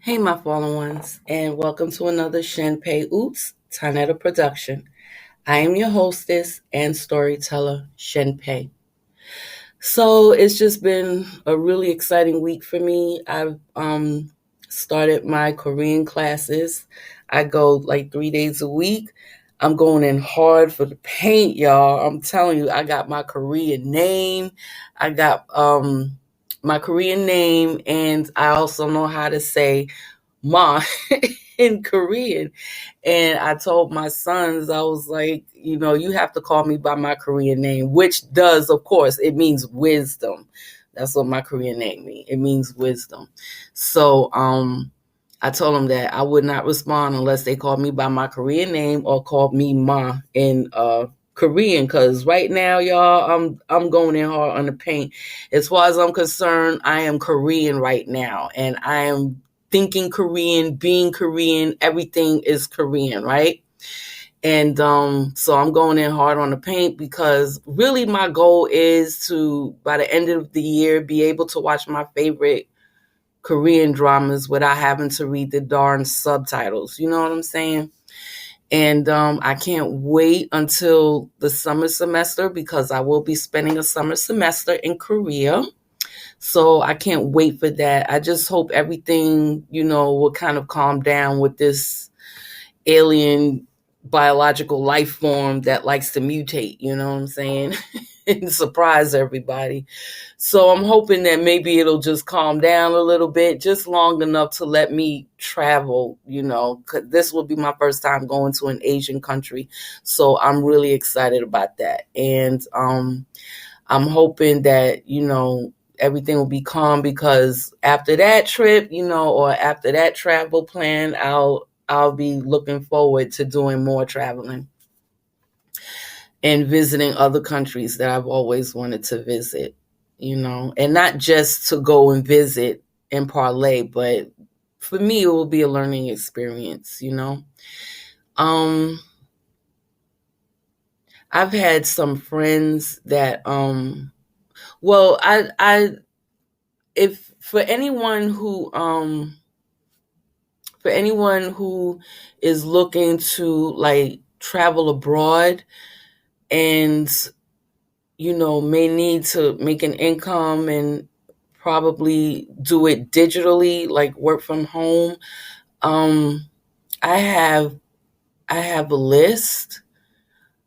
Hey, my fallen ones, and welcome to another Shen Pe Uts Taa-Neter production. I am your hostess and storyteller, Shen Pe. So it's just been a really exciting week for me. I've started my Korean classes. I go like 3 days a week. I'm going in hard for the paint, y'all. I'm telling you, I got my Korean name. I got my Korean name, and I also know how to say ma in Korean. And I told my sons, I was like, you have to call me by my Korean name, which does, of course, it means wisdom. That's what my Korean name means. It means wisdom. So I told them that I would not respond unless they called me by my Korean name or called me ma in Korean, because right now, y'all, I'm going in hard on the paint. As far as I'm concerned, I am Korean right now, and I am thinking Korean, being Korean, everything is Korean, right? And so I'm going in hard on the paint because really my goal is to, by the end of the year, be able to watch my favorite Korean dramas without having to read the darn subtitles. You know what I'm saying? And I can't wait until the summer semester because I will be spending a summer semester in Korea. So I can't wait for that. I just hope everything, will kind of calm down with this alien biological life form that likes to mutate, you know what I'm saying? And surprise everybody. So I'm hoping that maybe it'll just calm down a little bit, just long enough to let me travel, 'cause this will be my first time going to an Asian country. So I'm really excited about that. And I'm hoping that, everything will be calm because after that trip, or after that travel plan, I'll be looking forward to doing more traveling and visiting other countries that I've always wanted to visit, and not just to go and visit and parlay, but for me, it will be a learning experience. Um, I've had some friends that, well, if for anyone who is looking to like travel abroad and may need to make an income and probably do it digitally, like work from home, um i have I have a list.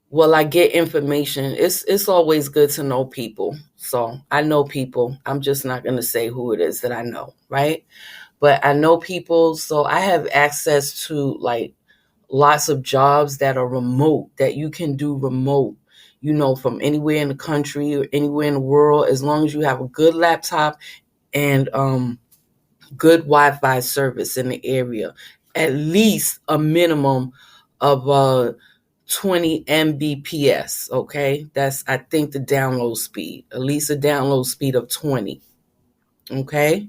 Well, I get information. It's always good to know people. So I know people. I'm just not going to say who it is that I know, right? But I know people, so I have access to like lots of jobs that are remote, that you can do remote, from anywhere in the country or anywhere in the world, as long as you have a good laptop and good Wi-Fi service in the area, at least a minimum of 20 Mbps. Okay, that's, I think, the download speed, at least a download speed of 20. Okay.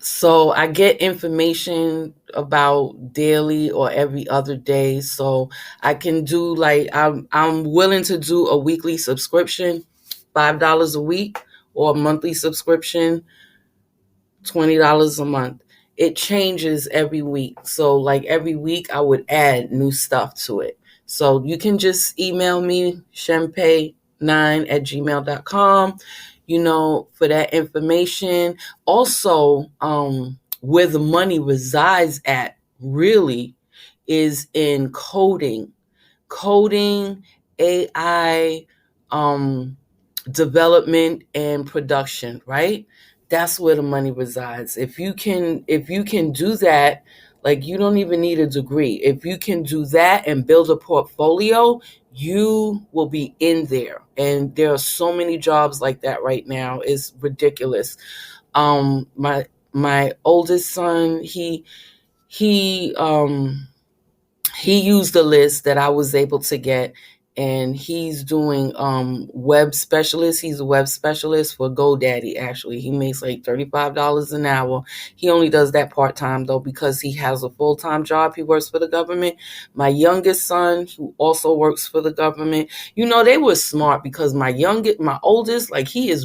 So I get information about daily or every other day. So I can do like, I'm willing to do a weekly subscription, $5 a week, or a monthly subscription, $20 a month. It changes every week. So like every week I would add new stuff to it. So you can just email me, shenpei9@gmail.com, for that information. Also, where the money resides at really is in coding, AI, development and production, right? That's where the money resides. If you can do that, like, you don't even need a degree. If you can do that and build a portfolio, you will be in there. And there are so many jobs like that right now. It's ridiculous. My oldest son, he he used the list that I was able to get, and he's doing web specialist. He's a web specialist for GoDaddy. Actually, he makes like $35 an hour. He only does that part-time though, because he has a full-time job. He works for the government. My youngest son, who also works for the government, they were smart, because my oldest, like, he's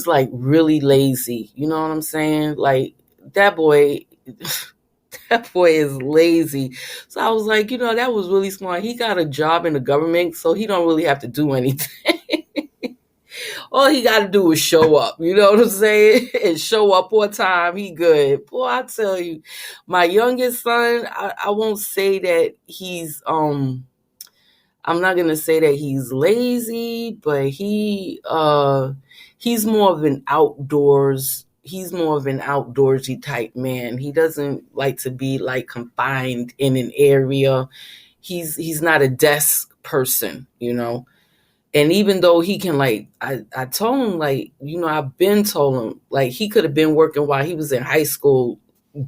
like really lazy. You know what I'm saying? Like, that boy, that boy is lazy. So I was like, that was really smart. He got a job in the government, so he don't really have to do anything. All he got to do is show up. You know what I'm saying? And show up on time. He good. Boy, I tell you, my youngest son, I won't say that I'm not gonna say that he's lazy, but he's more of an outdoorsy type man. He doesn't like to be like confined in an area. He's not a desk person. And even though he can, like, I told him, like, I've been told him, like, he could have been working while he was in high school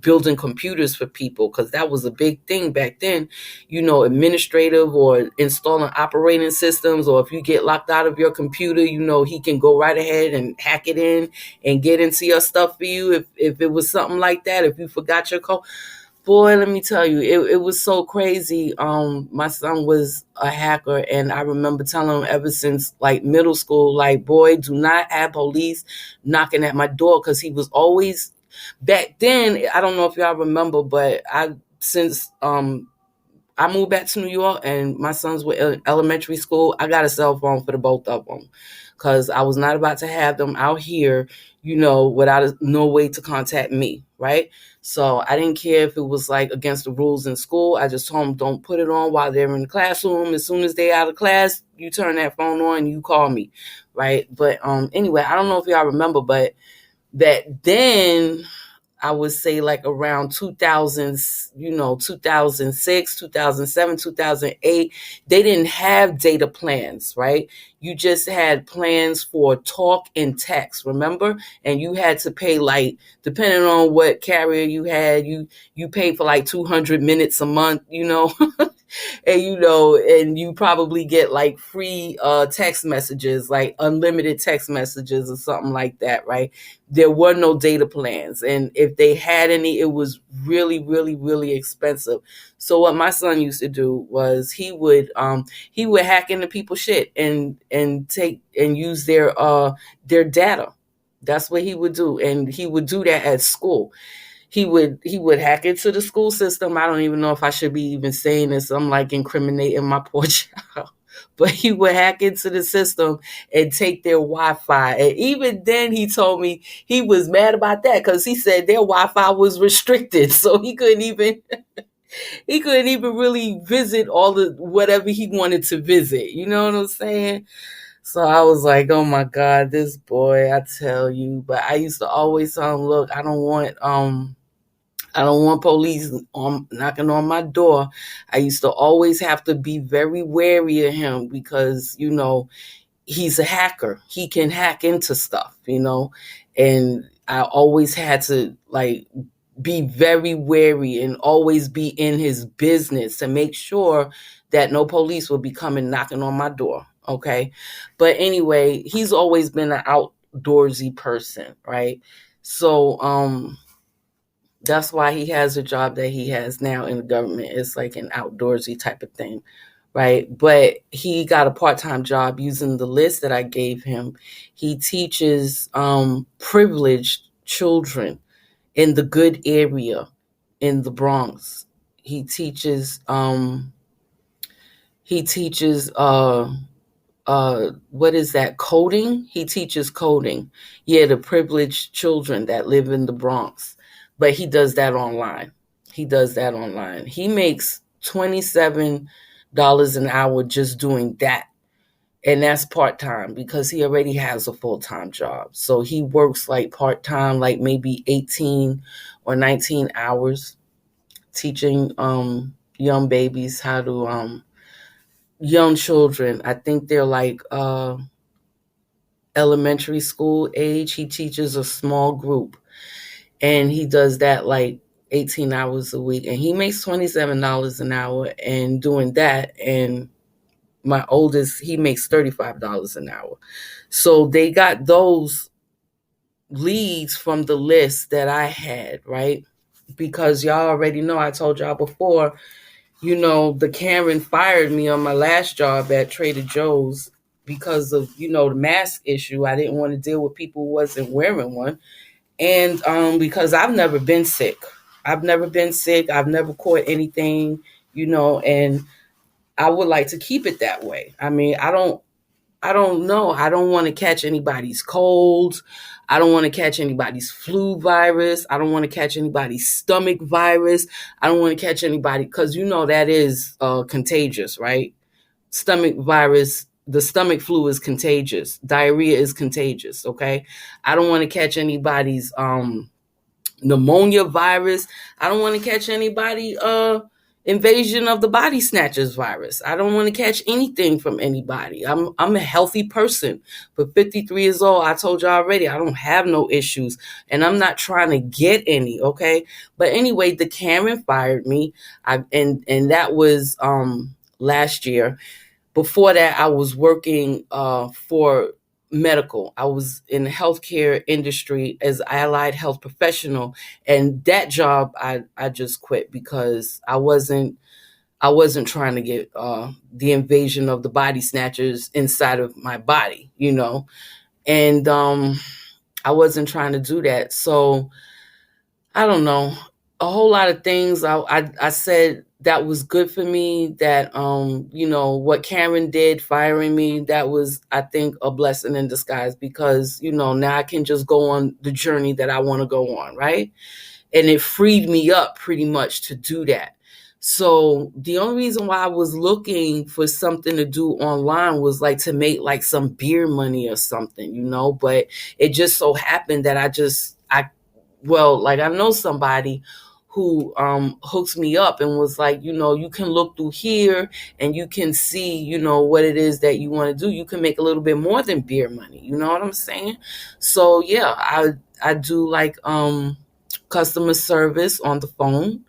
building computers for people, because that was a big thing back then, administrative or installing operating systems, or if you get locked out of your computer, he can go right ahead and hack it in and get into your stuff for you if it was something like that, if you forgot your code. Boy, let me tell you, it was so crazy. My son was a hacker, and I remember telling him ever since like middle school, like, boy, do not have police knocking at my door, because he was always back then. I don't know if y'all remember, but since I moved back to New York and my sons were in elementary school, I got a cell phone for the both of them, because I was not about to have them out here, without no way to contact me, right? So I didn't care if it was like against the rules in school. I just told them, don't put it on while they're in the classroom. As soon as they're out of class, you turn that phone on and you call me, right? But anyway, I don't know if y'all remember, but that then I would say like around 2000s, 2006, 2007, 2008, they didn't have data plans, right? You just had plans for talk and text, remember? And you had to pay, like, depending on what carrier you had, you paid for like 200 minutes a month, and you probably get like free text messages, like unlimited text messages or something like that, right? There were no data plans, and if they had any, it was really, really, really expensive. So what my son used to do was he would hack into people's shit and take and use their data. That's what he would do, and he would do that at school. He would hack into the school system. I don't even know if I should be even saying this. I'm like incriminating my poor child. But he would hack into the system and take their Wi-Fi. And even then he told me he was mad about that, because he said their Wi-Fi was restricted. So he couldn't even really visit all the whatever he wanted to visit. You know what I'm saying? So I was like, oh my God, this boy, I tell you. But I used to always tell him, look, I don't want police knocking on my door. I used to always have to be very wary of him, because, he's a hacker. He can hack into stuff, and I always had to, like, be very wary and always be in his business to make sure that no police will be coming knocking on my door. Okay. But anyway, he's always been an outdoorsy person, right? So, that's why he has a job that he has now in the government. It's like an outdoorsy type of thing, right? But he got a part-time job using the list that I gave him. He teaches privileged children in the good area in the Bronx. He teaches what is that, coding? He teaches coding. Yeah, the privileged children that live in the Bronx. But he does that online. He makes $27 an hour just doing that. And that's part-time, because he already has a full-time job. So he works like part-time, like maybe 18 or 19 hours teaching young babies how to young children. I think they're like elementary school age. He teaches a small group, and he does that like 18 hours a week, and he makes $27 an hour and doing that. And my oldest, he makes $35 an hour. So they got those leads from the list that I had, right? Because y'all already know, I told y'all before, the Karen fired me on my last job at Trader Joe's because of, the mask issue. I didn't want to deal with people who wasn't wearing one. And because I've never been sick. I've never been sick. I've never caught anything, and I would like to keep it that way. I mean, I don't know. I don't want to catch anybody's colds. I don't want to catch anybody's flu virus. I don't want to catch anybody's stomach virus. I don't want to catch anybody, because that is contagious, right? Stomach virus, the stomach flu is contagious. Diarrhea is contagious, okay? I don't want to catch anybody's pneumonia virus. I don't want to catch anybody invasion of the body snatchers virus. I don't want to catch anything from anybody. I'm a healthy person. For 53 years old, I told you already, I don't have no issues, and I'm not trying to get any, okay? But anyway, the Karen fired me. And that was last year. Before that, I was working for medical. I was in the healthcare industry as allied health professional, and that job I just quit because I wasn't trying to get the invasion of the body snatchers inside of my body, and I wasn't trying to do that. So I don't know, a whole lot of things. I said that was good for me. That what Karen did, firing me, that was, I think, a blessing in disguise, because now I can just go on the journey that I want to go on, right? And it freed me up pretty much to do that. So the only reason why I was looking for something to do online was like to make like some beer money or something, but it just so happened that I know somebody who hooked me up and was like, you can look through here and you can see, what it is that you want to do. You can make a little bit more than beer money. You know what I'm saying? So yeah, I do like customer service on the phone,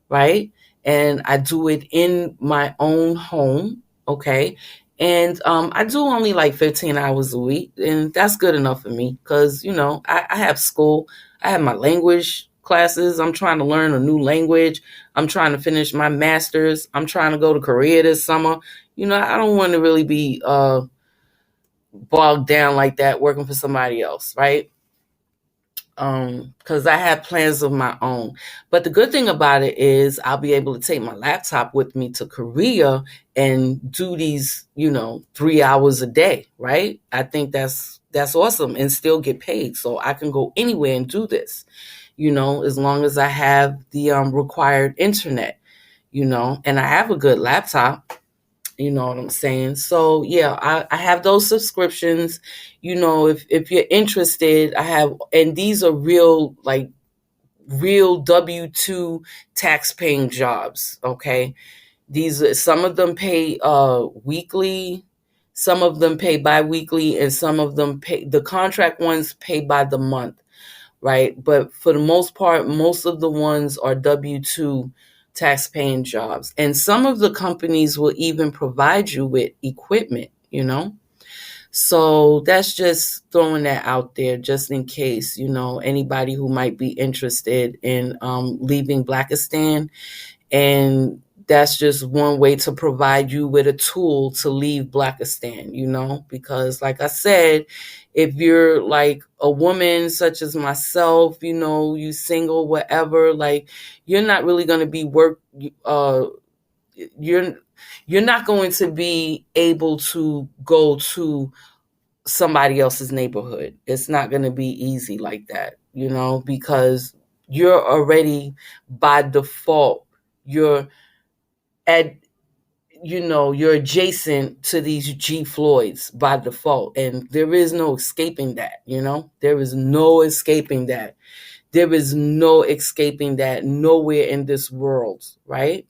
right? And I do it in my own home, okay? And I do only like 15 hours a week, and that's good enough for me because, I have school. I have my language classes. I'm trying to learn a new language. I'm trying to finish my master's. I'm trying to go to Korea this summer. I don't want to really be bogged down like that working for somebody else, right? Because I have plans of my own. But the good thing about it is I'll be able to take my laptop with me to Korea and do these, 3 hours a day, right? I think that's awesome, and still get paid. So I can go anywhere and do this, as long as I have the required internet, and I have a good laptop. You know what I'm saying? So yeah, I have those subscriptions. If you're interested, I have, and these are real W-2 tax paying jobs. Okay. Some of them pay weekly, some of them pay bi-weekly, and some of them pay, the contract ones pay by the month, right? But for the most part, most of the ones are W-2 tax paying jobs. And some of the companies will even provide you with equipment, So that's just throwing that out there just in case, anybody who might be interested in leaving Blackistan. And that's just one way to provide you with a tool to leave Blackistan, because like I said, if you're like a woman such as myself, you single, whatever, like you're not really going to be you're not going to be able to go to somebody else's neighborhood. It's not going to be easy like that, because you're already by default, you're at, you're adjacent to these G Floyds by default. And there is no escaping that, there is no escaping that. There is no escaping that nowhere in this world, right?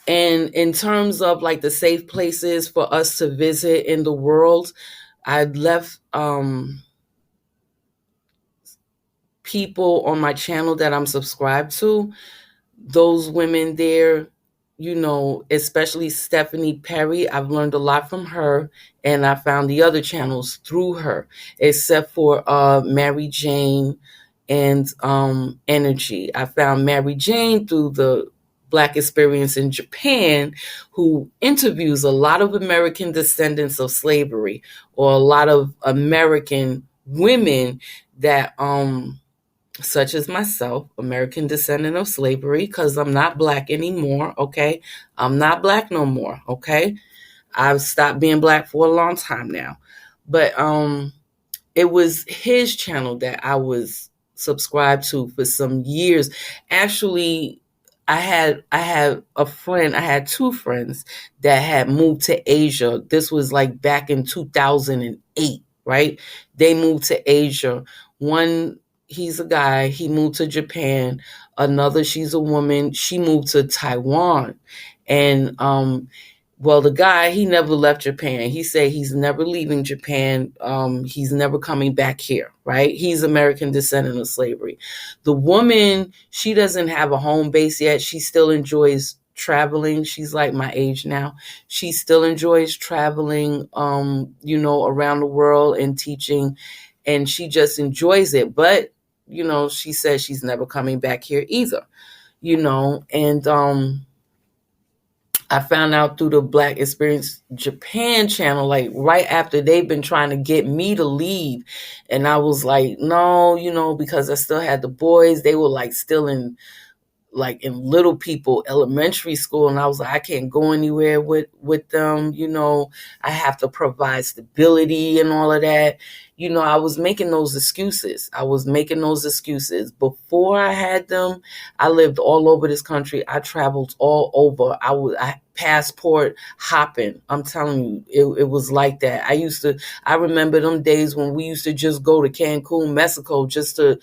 And in terms of like the safe places for us to visit in the world, I left people on my channel that I'm subscribed to. Those women there, especially Stephanie Perry, I've learned a lot from her, and I found the other channels through her, except for Mary Jane and Energy. I found Mary Jane through the Black Experience in Japan, who interviews a lot of American descendants of slavery, or a lot of American women that such as myself, American descendant of slavery, because I'm not black anymore, okay? I'm not black no more, okay? I've stopped being black for a long time now. But it was his channel that I was subscribed to for some years. Actually, I had a friend, I had two friends that had moved to Asia. This was like back in 2008, right? They moved to Asia. One, he's a guy, he moved to Japan. Another, she's a woman, she moved to Taiwan. And well, the guy, he never left Japan. He said he's never leaving Japan. He's never coming back here, right? He's American descendant of slavery. The woman, she doesn't have a home base yet. She still enjoys traveling. She's like my age now. She still enjoys traveling, around the world and teaching, and she just enjoys it. But, she says she's never coming back here either, and I found out through the Black Experience Japan channel, like right after they've been trying to get me to leave. And I was like, no, because I still had the boys. They were like still in little people elementary school, and I was like, I can't go anywhere with them. I have to provide stability and all of that. I was making those excuses. Before I had them. I lived all over this country. I traveled all over. I passport hopping. I'm telling you, it was like that. I remember them days when we used to just go to Cancun, Mexico, just to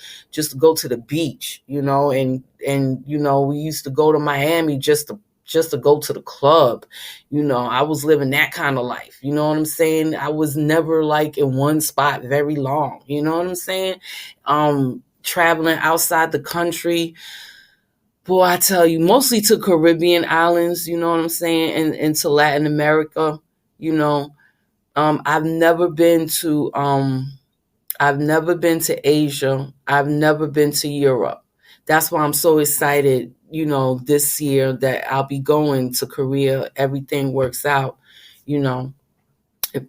go to the beach, and we used to go to Miami just to go to the club. I was living that kind of life. You know what I'm saying? I was never like in one spot very long. You know what I'm saying? Traveling outside the country. Boy, I tell you, mostly to Caribbean islands, you know what I'm saying? And to Latin America, I've never been to Asia. I've never been to Europe. That's why I'm so excited, this year that I'll be going to Korea. Everything works out, if,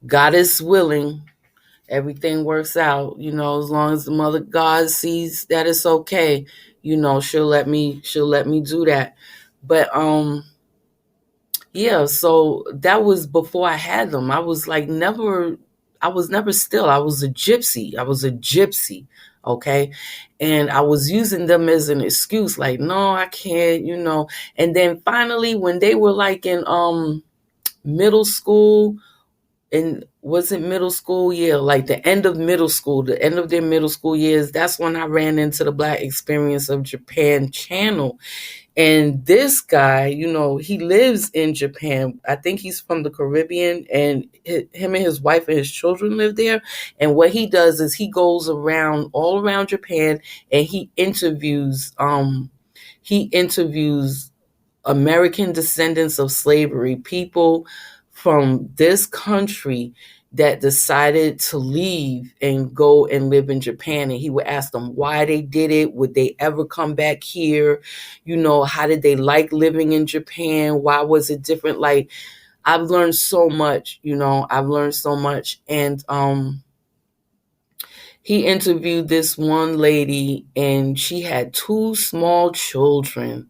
God is willing, everything works out, as long as the mother God sees that it's okay, she'll let me do that. But yeah, so that was before I had them. I was never still. I was a gypsy. Okay. And I was using them as an excuse, like, no, I can't, And then finally, when they were like in middle school, and wasn't middle school, yeah, like the end of their middle school years, that's when I ran into the Black Experience of Japan channel. And this guy, he lives in Japan. I think he's from the Caribbean, and him and his wife and his children live there. And what he does is he goes all around Japan, and he interviews American descendants of slavery, people from this country that decided to leave and go and live in Japan. And he would ask them why they did it. Would they ever come back here? How did they like living in Japan? Why was it different? Like, I've learned so much, And he interviewed this one lady, and she had two small children.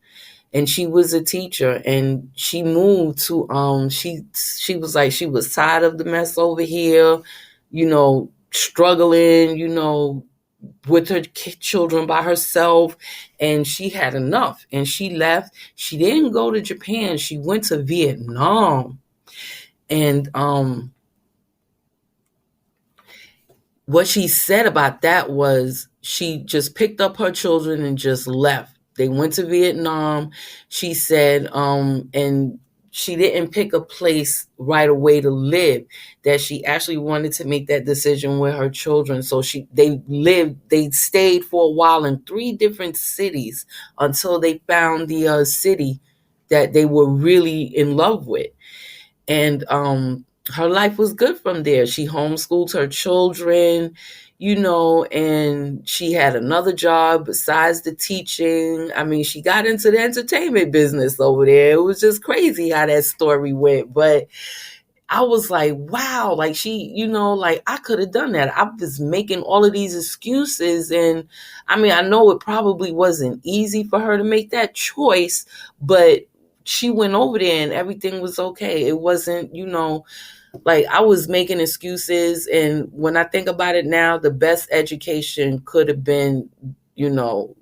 And she was a teacher, and she moved to she was like, she was tired of the mess over here, struggling, with her children by herself, and she had enough, and she left. She didn't go to Japan, she went to Vietnam. And what she said about that was she just picked up her children and just left. They went to Vietnam, she said, and she didn't pick a place right away to live, that she actually wanted to make that decision with her children. So they stayed for a while in 3 different cities until they found the city that they were really in love with. And her life was good from there. She homeschooled her children, and she had another job besides the teaching. I mean, she got into the entertainment business over there. It was just crazy how that story went. But I was like, wow, like she, like I could have done that. I was making all of these excuses. And I mean, I know it probably wasn't easy for her to make that choice, but she went over there and everything was okay. It wasn't, like I was making excuses. And when I think about it now, the best education could have been, you know,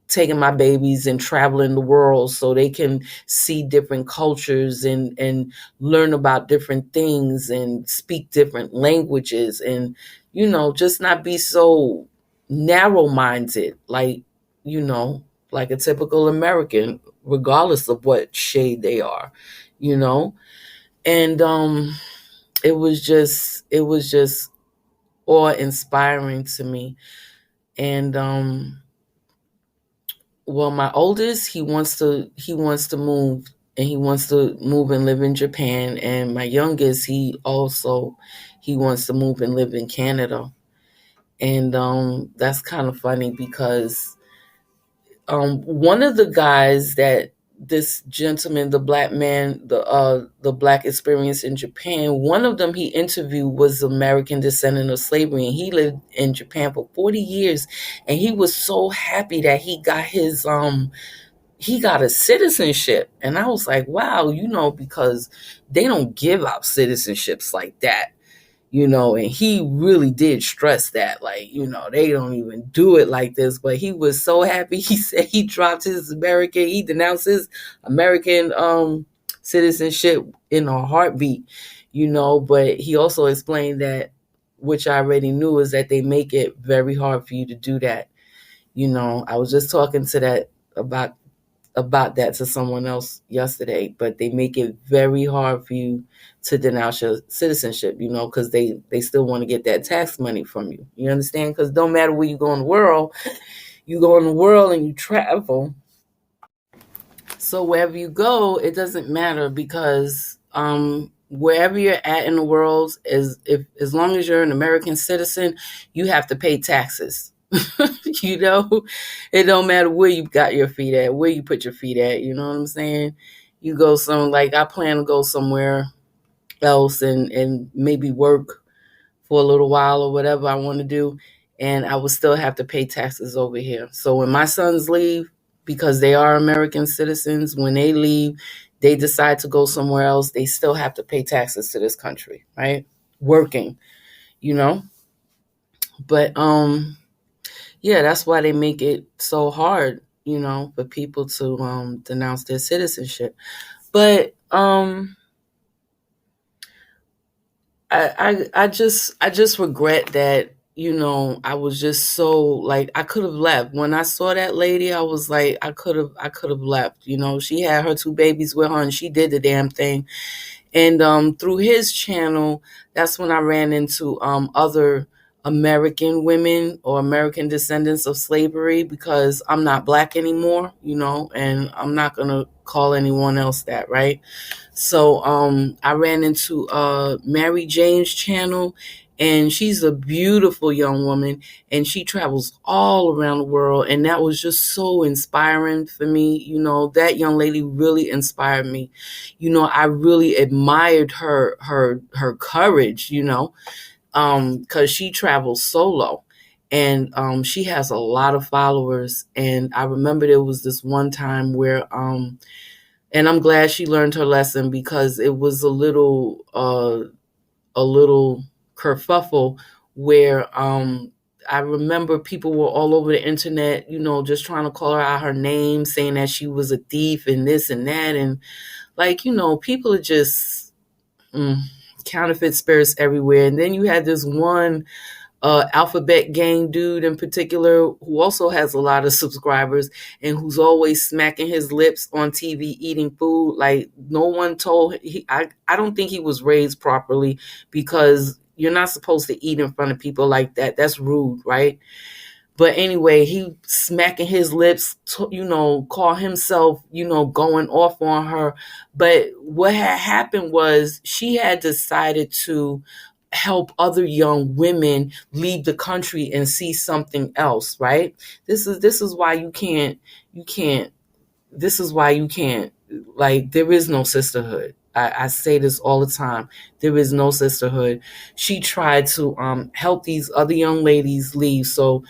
taking my babies and traveling the world so they can see different cultures and learn about different things and speak different languages and, just not be so narrow minded, like, you know, like a typical American, regardless of what shade they are, you know? And it was just awe inspiring to me. And well, my oldest, he wants to move, and he wants to move and live in Japan. And my youngest, he wants to move and live in Canada. And that's kind of funny because one of the guys that this gentleman, the black man, the black experience in Japan, one of them he interviewed was American descendant of slavery, and he lived in Japan for 40 years, and he was so happy that he got a citizenship. And I was like, wow, because they don't give out citizenships like that, and he really did stress that, like, they don't even do it like this. But he was so happy. He said he dropped he denounced his American citizenship in a heartbeat, but he also explained that, which I already knew, is that they make it very hard for you to do that. I was just talking to that about that to someone else yesterday, but they make it very hard for you to denounce your citizenship, because they still want to get that tax money from you. You understand? Because no matter where you go in the world, and you travel. So wherever you go, it doesn't matter, because wherever you're at in the world, as long as you're an American citizen, you have to pay taxes. It don't matter where you got your feet at, where you put your feet at. You know what I'm saying? You go like I plan to go somewhere else and maybe work for a little while or whatever I want to do, and I will still have to pay taxes over here. So when my sons leave, because they are American citizens, when they leave, they decide to go somewhere else, they still have to pay taxes to this country, right? Working, you know? But yeah, that's why they make it so hard, for people to denounce their citizenship. But I just regret that, I was just so, like, I could have left. When I saw that lady, I was like, I could have left. She had her two babies with her, and she did the damn thing. And through his channel, that's when I ran into other American women or American descendants of slavery, because I'm not black anymore, and I'm not gonna call anyone else that, right? So I ran into Mary Jane's channel, and she's a beautiful young woman, and she travels all around the world, and that was just so inspiring for me. That young lady really inspired me. I really admired her courage, because she travels solo, and she has a lot of followers. And I remember there was this one time where and I'm glad she learned her lesson, because it was a little kerfuffle where I remember people were all over the internet, just trying to call her out her name, saying that she was a thief and this and that. And, like, people are just counterfeit spirits everywhere. And then you had this one alphabet gang dude in particular, who also has a lot of subscribers, and who's always smacking his lips on TV eating food. Like, no one told I don't think he was raised properly, because you're not supposed to eat in front of people like that. That's rude, right? But anyway, he smacking his lips, call himself, going off on her. But what had happened was, she had decided to help other young women leave the country and see something else, right? This is why you can't, like, there is no sisterhood. I say this all the time. There is no sisterhood. She tried to help these other young ladies leave. So,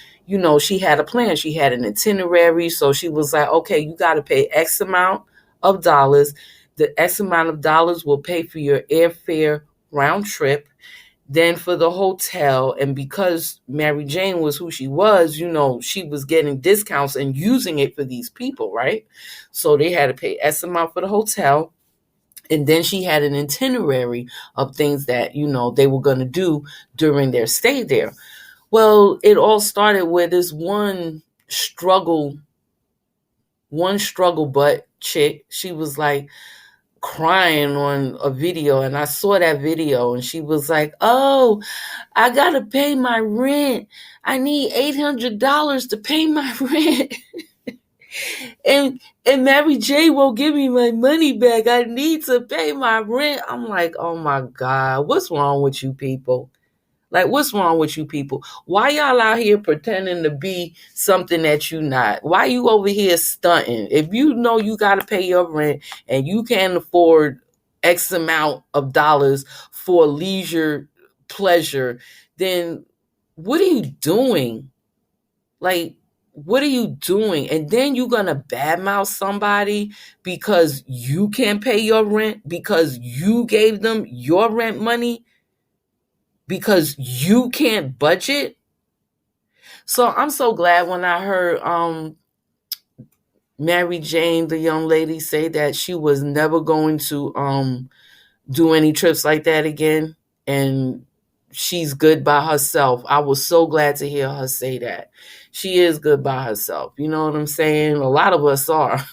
she had a plan. She had an itinerary. So she was like, okay, you got to pay X amount of dollars. The X amount of dollars will pay for your airfare round trip. Then for the hotel, and because Mary Jane was who she was, she was getting discounts and using it for these people, right? So they had to pay S amount for the hotel. And then she had an itinerary of things that, they were going to do during their stay there. Well, it all started with this one struggle butt chick. She was like crying on a video, and I saw that video, and she was like, oh, I gotta pay my rent. I need $800 to pay my rent. and Mary J won't give me my money back. I need to pay my rent. I'm like, oh my God, what's wrong with you people? Like, what's wrong with you people? Why y'all out here pretending to be something that you not? Why you over here stunting? If you know you got to pay your rent and you can't afford X amount of dollars for leisure pleasure, then what are you doing? Like, what are you doing? And then you're going to badmouth somebody because you can't pay your rent, because you gave them your rent money, because you can't budget. So I'm so glad when I heard Mary Jane, the young lady, say that she was never going to do any trips like that again, and she's good by herself. I was so glad to hear her say that. She is good by herself. You know what I'm saying? A lot of us are.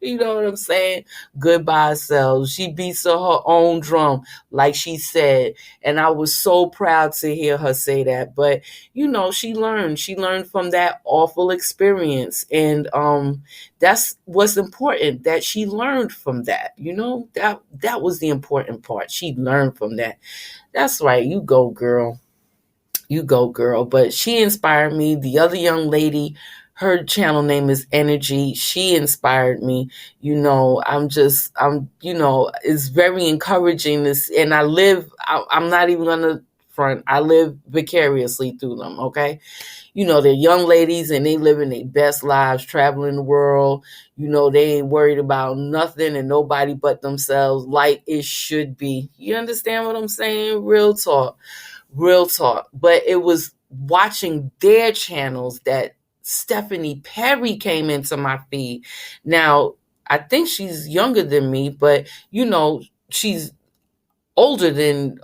You know what I'm saying? Good by herself. She beats her own drum, like she said. And I was so proud to hear her say that. But, she learned. She learned from that awful experience. And that's what's important, that she learned from that. That was the important part. She learned from that. That's right. You go, girl. You go, girl. But she inspired me. The other young lady, her channel name is Energy. She inspired me. It's very encouraging. This, and I'm not even going to front. I live vicariously through them. Okay. They're young ladies and they living their best lives, traveling the world. They ain't worried about nothing and nobody but themselves, like it should be. You understand what I'm saying? Real talk. But it was watching their channels that Stephanie Perry came into my feed. Now, I think she's younger than me, but she's older than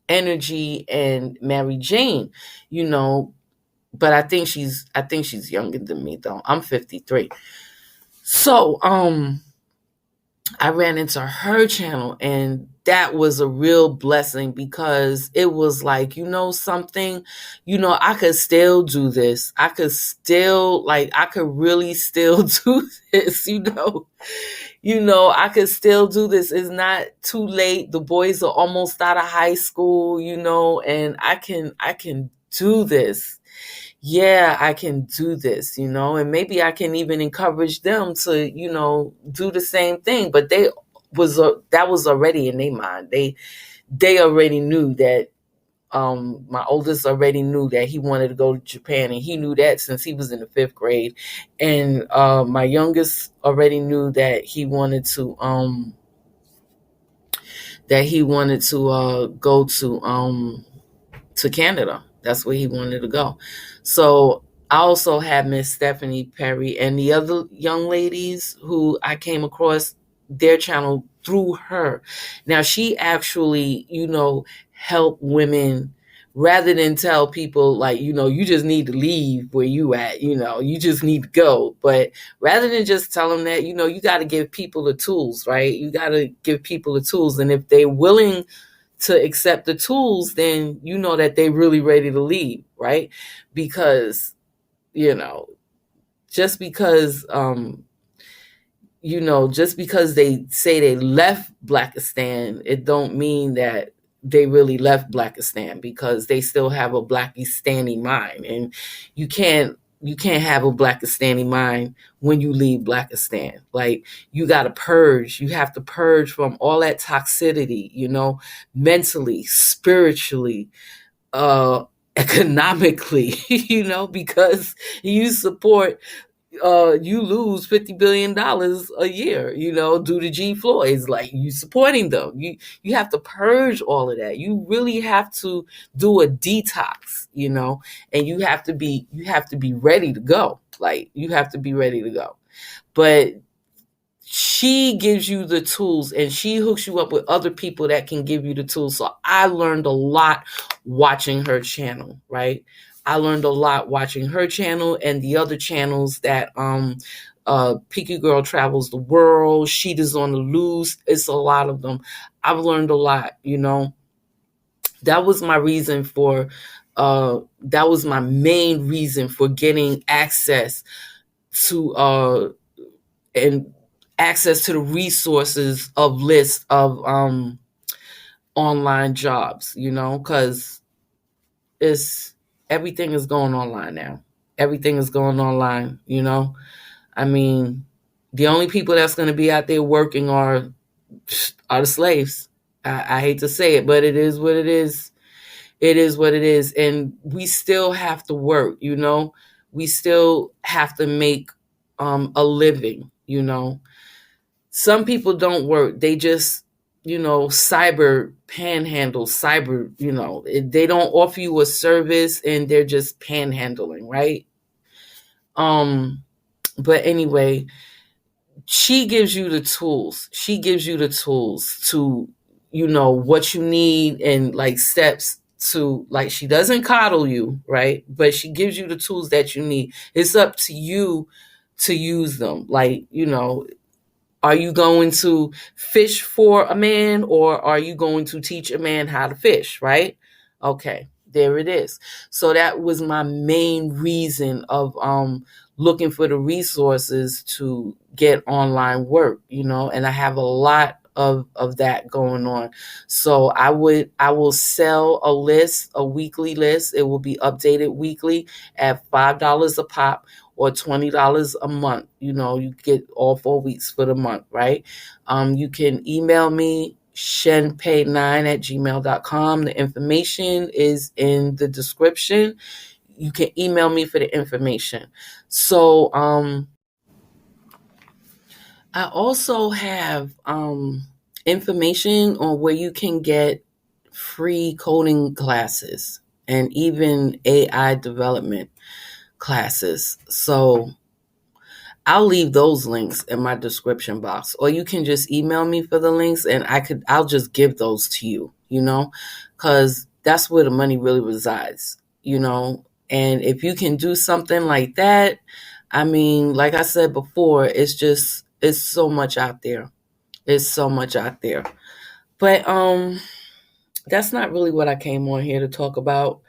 Energy and Mary Jane, but I think she's younger than me though. I'm 53. So I ran into her channel, and that was a real blessing, because it was like, something, I could still do this. I could really still do this, I could still do this. It's not too late. The boys are almost out of high school, and I can do this. Yeah, I can do this, and maybe I can even encourage them to, do the same thing. But that was already in their mind. They already knew that, my oldest already knew that he wanted to go to Japan, and he knew that since he was in the 5th grade. And my youngest already knew that he wanted to go to Canada. That's where he wanted to go. So I also had Miss Stephanie Perry and the other young ladies who I came across their channel through her. Now, she actually, helped women, rather than tell people like, you just need to leave where you at, you just need to go. But rather than just tell them that, you got to give people the tools, right? You got to give people the tools. And if they're willing to accept the tools, then you know that they're really ready to leave, right? Because, just because just because they say they left Blackistan, it don't mean that they really left Blackistan, because they still have a Blackistani mind. And you can't you can't have a Blackistani mind when you leave Blackistan. Like, you got to purge. You have to purge from all that toxicity, mentally, spiritually, economically, because you support, you lose $50 billion a year, due to G Floyd's. Like, you supporting them. You have to purge all of that. You really have to do a detox, and you have to be ready to go. Like, you have to be ready to go. But she gives you the tools, and she hooks you up with other people that can give you the tools. So I learned a lot watching her channel, right? I learned a lot watching her channel and the other channels that Peaky Girl Travels the World, Sheeta's on the Loose. It's a lot of them. I've learned a lot, That was my reason for that was my main reason for getting access to and access to the resources of lists of online jobs, because it's everything is going online now. Everything is going online, I mean, the only people that's going to be out there working are the slaves. I hate to say it, but it is what it is. It is what it is. And we still have to work, we still have to make a living, Some people don't work. They just, cyber panhandle, they don't offer you a service, and they're just panhandling, right? But anyway, she gives you the tools. She gives you the tools to, what you need, and like steps to, like, she doesn't coddle you, right? But she gives you the tools that you need. It's up to you to use them. Like, are you going to fish for a man, or are you going to teach a man how to fish, right? Okay, there it is. So that was my main reason of looking for the resources to get online work, and I have a lot of that going on. So I will sell a weekly list. It will be updated weekly at $5 a pop, or $20 a month. You get all 4 weeks for the month, right? You can email me, shenpe9@gmail.com. The information is in the description. You can email me for the information. So I also have information on where you can get free coding classes and even AI development classes. So I'll leave those links in my description box, or you can just email me for the links, and I'll just give those to you, because that's where the money really resides, and if you can do something like that, I mean, like I said before, it's so much out there. It's so much out there. But that's not really what I came on here to talk about.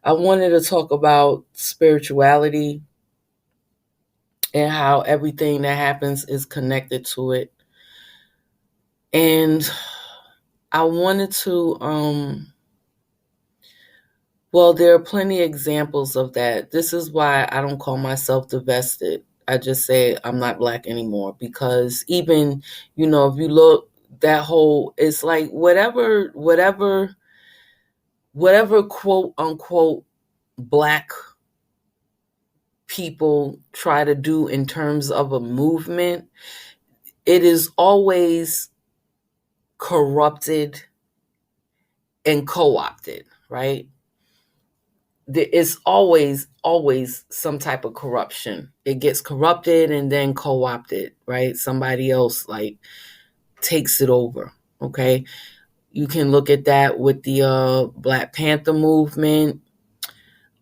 I wanted to talk about spirituality and how everything that happens is connected to it. And I wanted to, well, there are plenty of examples of that. This is why I don't call myself divested. I just say I'm not Black anymore, because even, if you look, that whole, it's like whatever quote unquote Black people try to do in terms of a movement, it is always corrupted and co-opted, right? It's always some type of corruption. It gets corrupted and then co-opted, right? Somebody else like takes it over. Okay, you can look at that with the Black Panther movement,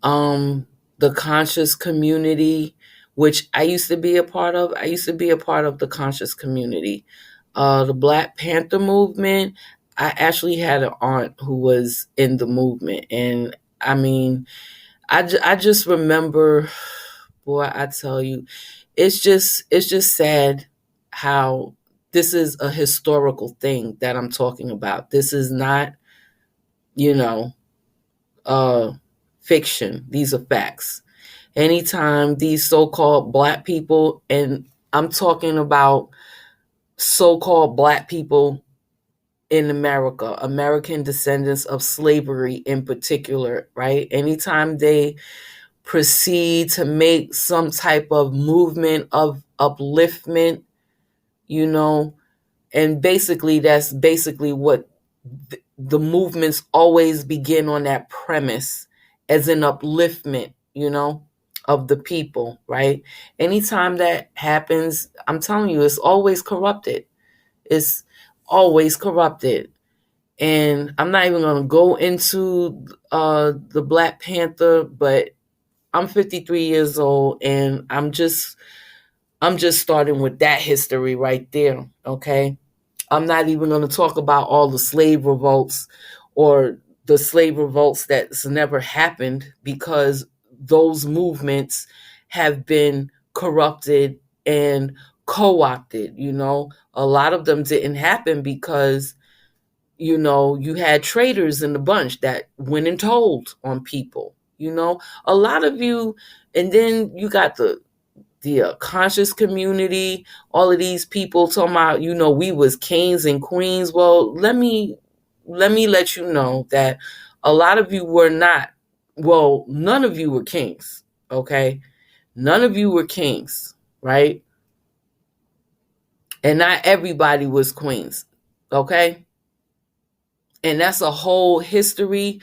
the conscious community, which I used to be a part of. I used to be a part of the conscious community. The Black Panther movement, I actually had an aunt who was in the movement, and I mean, I just remember, boy, I tell you, it's just sad how this is a historical thing that I'm talking about. This is not, you know, fiction. These are facts. Anytime these so-called black people, and I'm talking about so-called black people in America, American descendants of slavery in particular, right? Anytime they proceed to make some type of movement of upliftment, you know, and basically that's basically what the movements always begin on, that premise, as an upliftment, of the people, right? Anytime that happens, I'm telling you, it's always corrupted. It's always corrupted. And I'm not even going to go into the Black Panther, but I'm 53 years old, and I'm just starting with that history right there, okay? I'm not even going to talk about all the slave revolts or the slave revolts that's never happened, because those movements have been corrupted and co-opted. A lot of them didn't happen because you had traitors in the bunch that went and told on people. A lot of you, and then you got the conscious community, all of these people talking about, we was kings and queens. Well, let you know that a lot of you were not. Well, none of you were kings, okay? None of you were kings, right? And not everybody was queens, okay? And that's a whole history,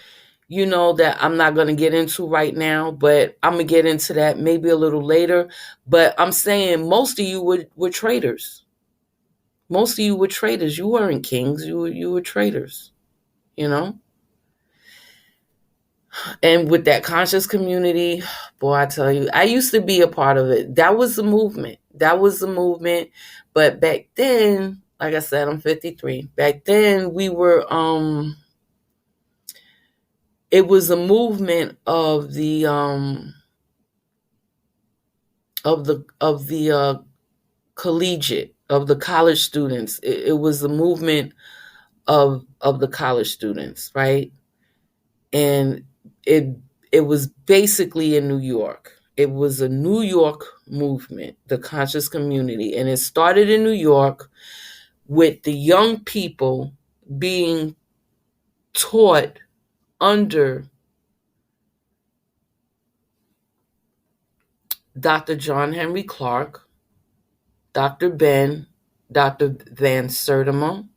that I'm not going to get into right now, but I'm going to get into that maybe a little later. But I'm saying most of you were traitors. Most of you were traitors. You weren't kings. You were traitors, And with that conscious community, boy, I tell you, I used to be a part of it. That was the movement. But back then, like I said, I'm 53. Back then, we were it was a movement of the collegiate, of the college students. It was the movement of the college students, right? And it was basically in New York. It was a New York movement, the conscious community, and it started in New York with the young people being taught under Dr. John Henry Clark, Dr. Ben, Dr. Van Sertima.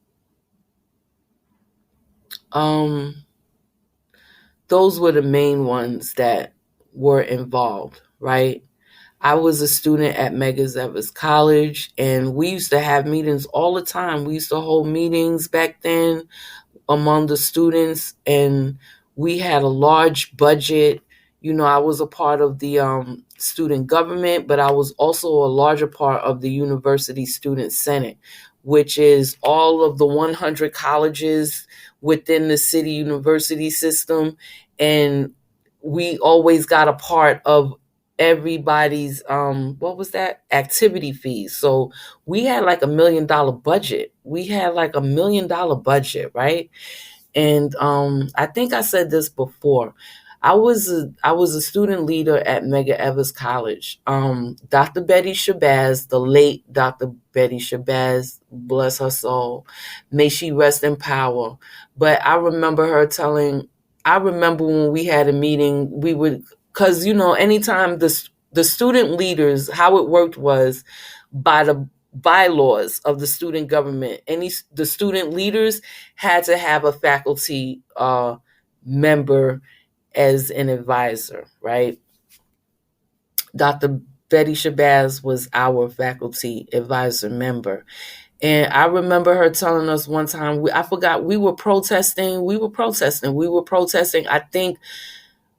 Those were the main ones that were involved, right? I was a student at Medgar Evers College, and we used to have meetings all the time. We used to hold meetings back then among the students, and we had a large budget. I was a part of the student government, but I was also a larger part of the University Student Senate, which is all of the 100 colleges within the city university system. And we always got a part of everybody's activity fees. So we had like $1 million budget. Right? And I think I said this before. I was a student leader at Medgar Evers College. Dr. Betty Shabazz, the late Dr. Betty Shabazz, bless her soul, may she rest in power. But I remember when we had a meeting, we would, because anytime the student leaders, how it worked was by the bylaws of the student government, the student leaders had to have a faculty member as an advisor, right? Dr. Betty Shabazz was our faculty advisor member. And I remember her telling us one time, we were protesting, I think,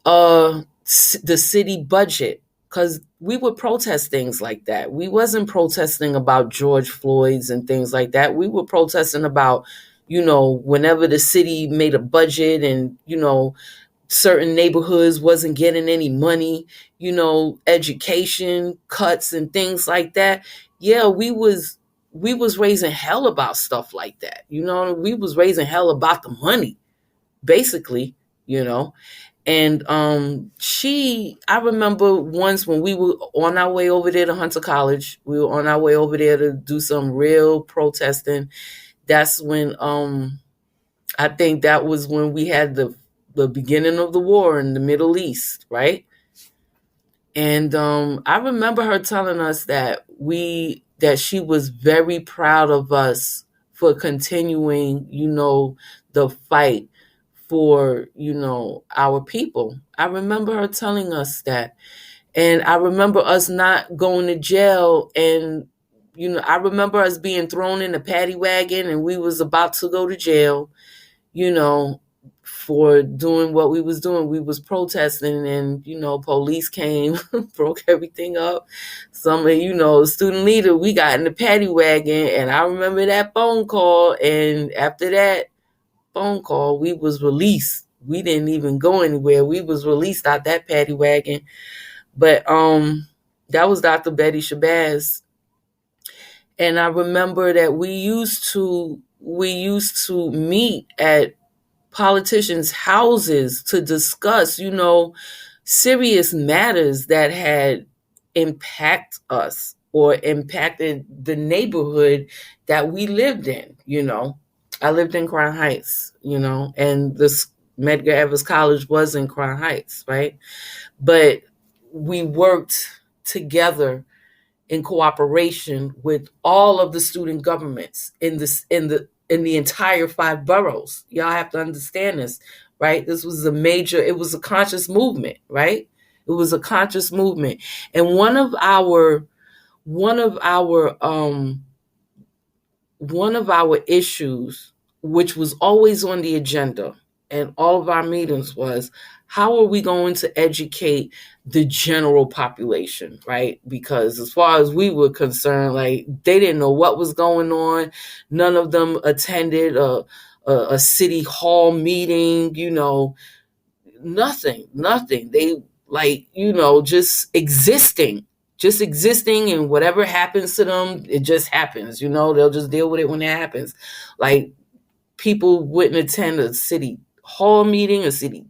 the city budget, because we would protest things like that. We wasn't protesting about George Floyd's and things like that. We were protesting about, whenever the city made a budget and, certain neighborhoods wasn't getting any money, education cuts and things like that. Yeah, we was raising hell about stuff like that. We was raising hell about the money, basically, And I remember once when we were on our way over there to Hunter College, we were on our way over there to do some real protesting. That's when I think that was when we had the beginning of the war in the Middle East, right? And I remember her telling us that she was very proud of us for continuing, the fight for, our people. I remember her telling us that. And I remember us not going to jail, and I remember us being thrown in a paddy wagon and we was about to go to jail, you know, for doing what we was doing. We was protesting, and police came, broke everything up. Some of student leader, we got in the paddy wagon, and I remember that phone call. And after that phone call, we was released. We didn't even go anywhere. We was released out that paddy wagon. But that was Dr. Betty Shabazz. And I remember that we used to meet at politicians' houses to discuss, serious matters that had impacted us or impacted the neighborhood that we lived in. I lived in Crown Heights, and this Medgar Evers College was in Crown Heights, right? But we worked together in cooperation with all of the student governments in the entire 5 boroughs. Y'all have to understand this, right? This was it was a conscious movement, right? It was a conscious movement. And one of our issues, which was always on the agenda and all of our meetings, was how are we going to educate the general population, right? Because as far as we were concerned, like, they didn't know what was going on. None of them attended a city hall meeting, nothing. They, just existing, and whatever happens to them, it just happens. They'll just deal with it when it happens. Like, people wouldn't attend a city hall meeting, a city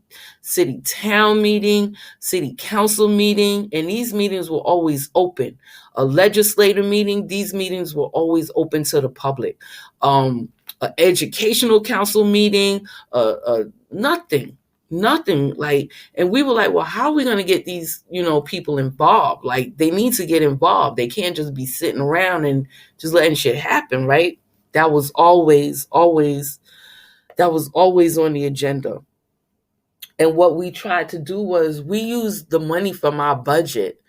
town meeting, city council meeting, and these meetings were always open. A legislative meeting, these meetings were always open to the public. An educational council meeting, nothing. Like, and we were like, well, how are we going to get these people involved? Like, they need to get involved. They can't just be sitting around and just letting shit happen, right? That was always on the agenda. And what we tried to do was we used the money from our budget.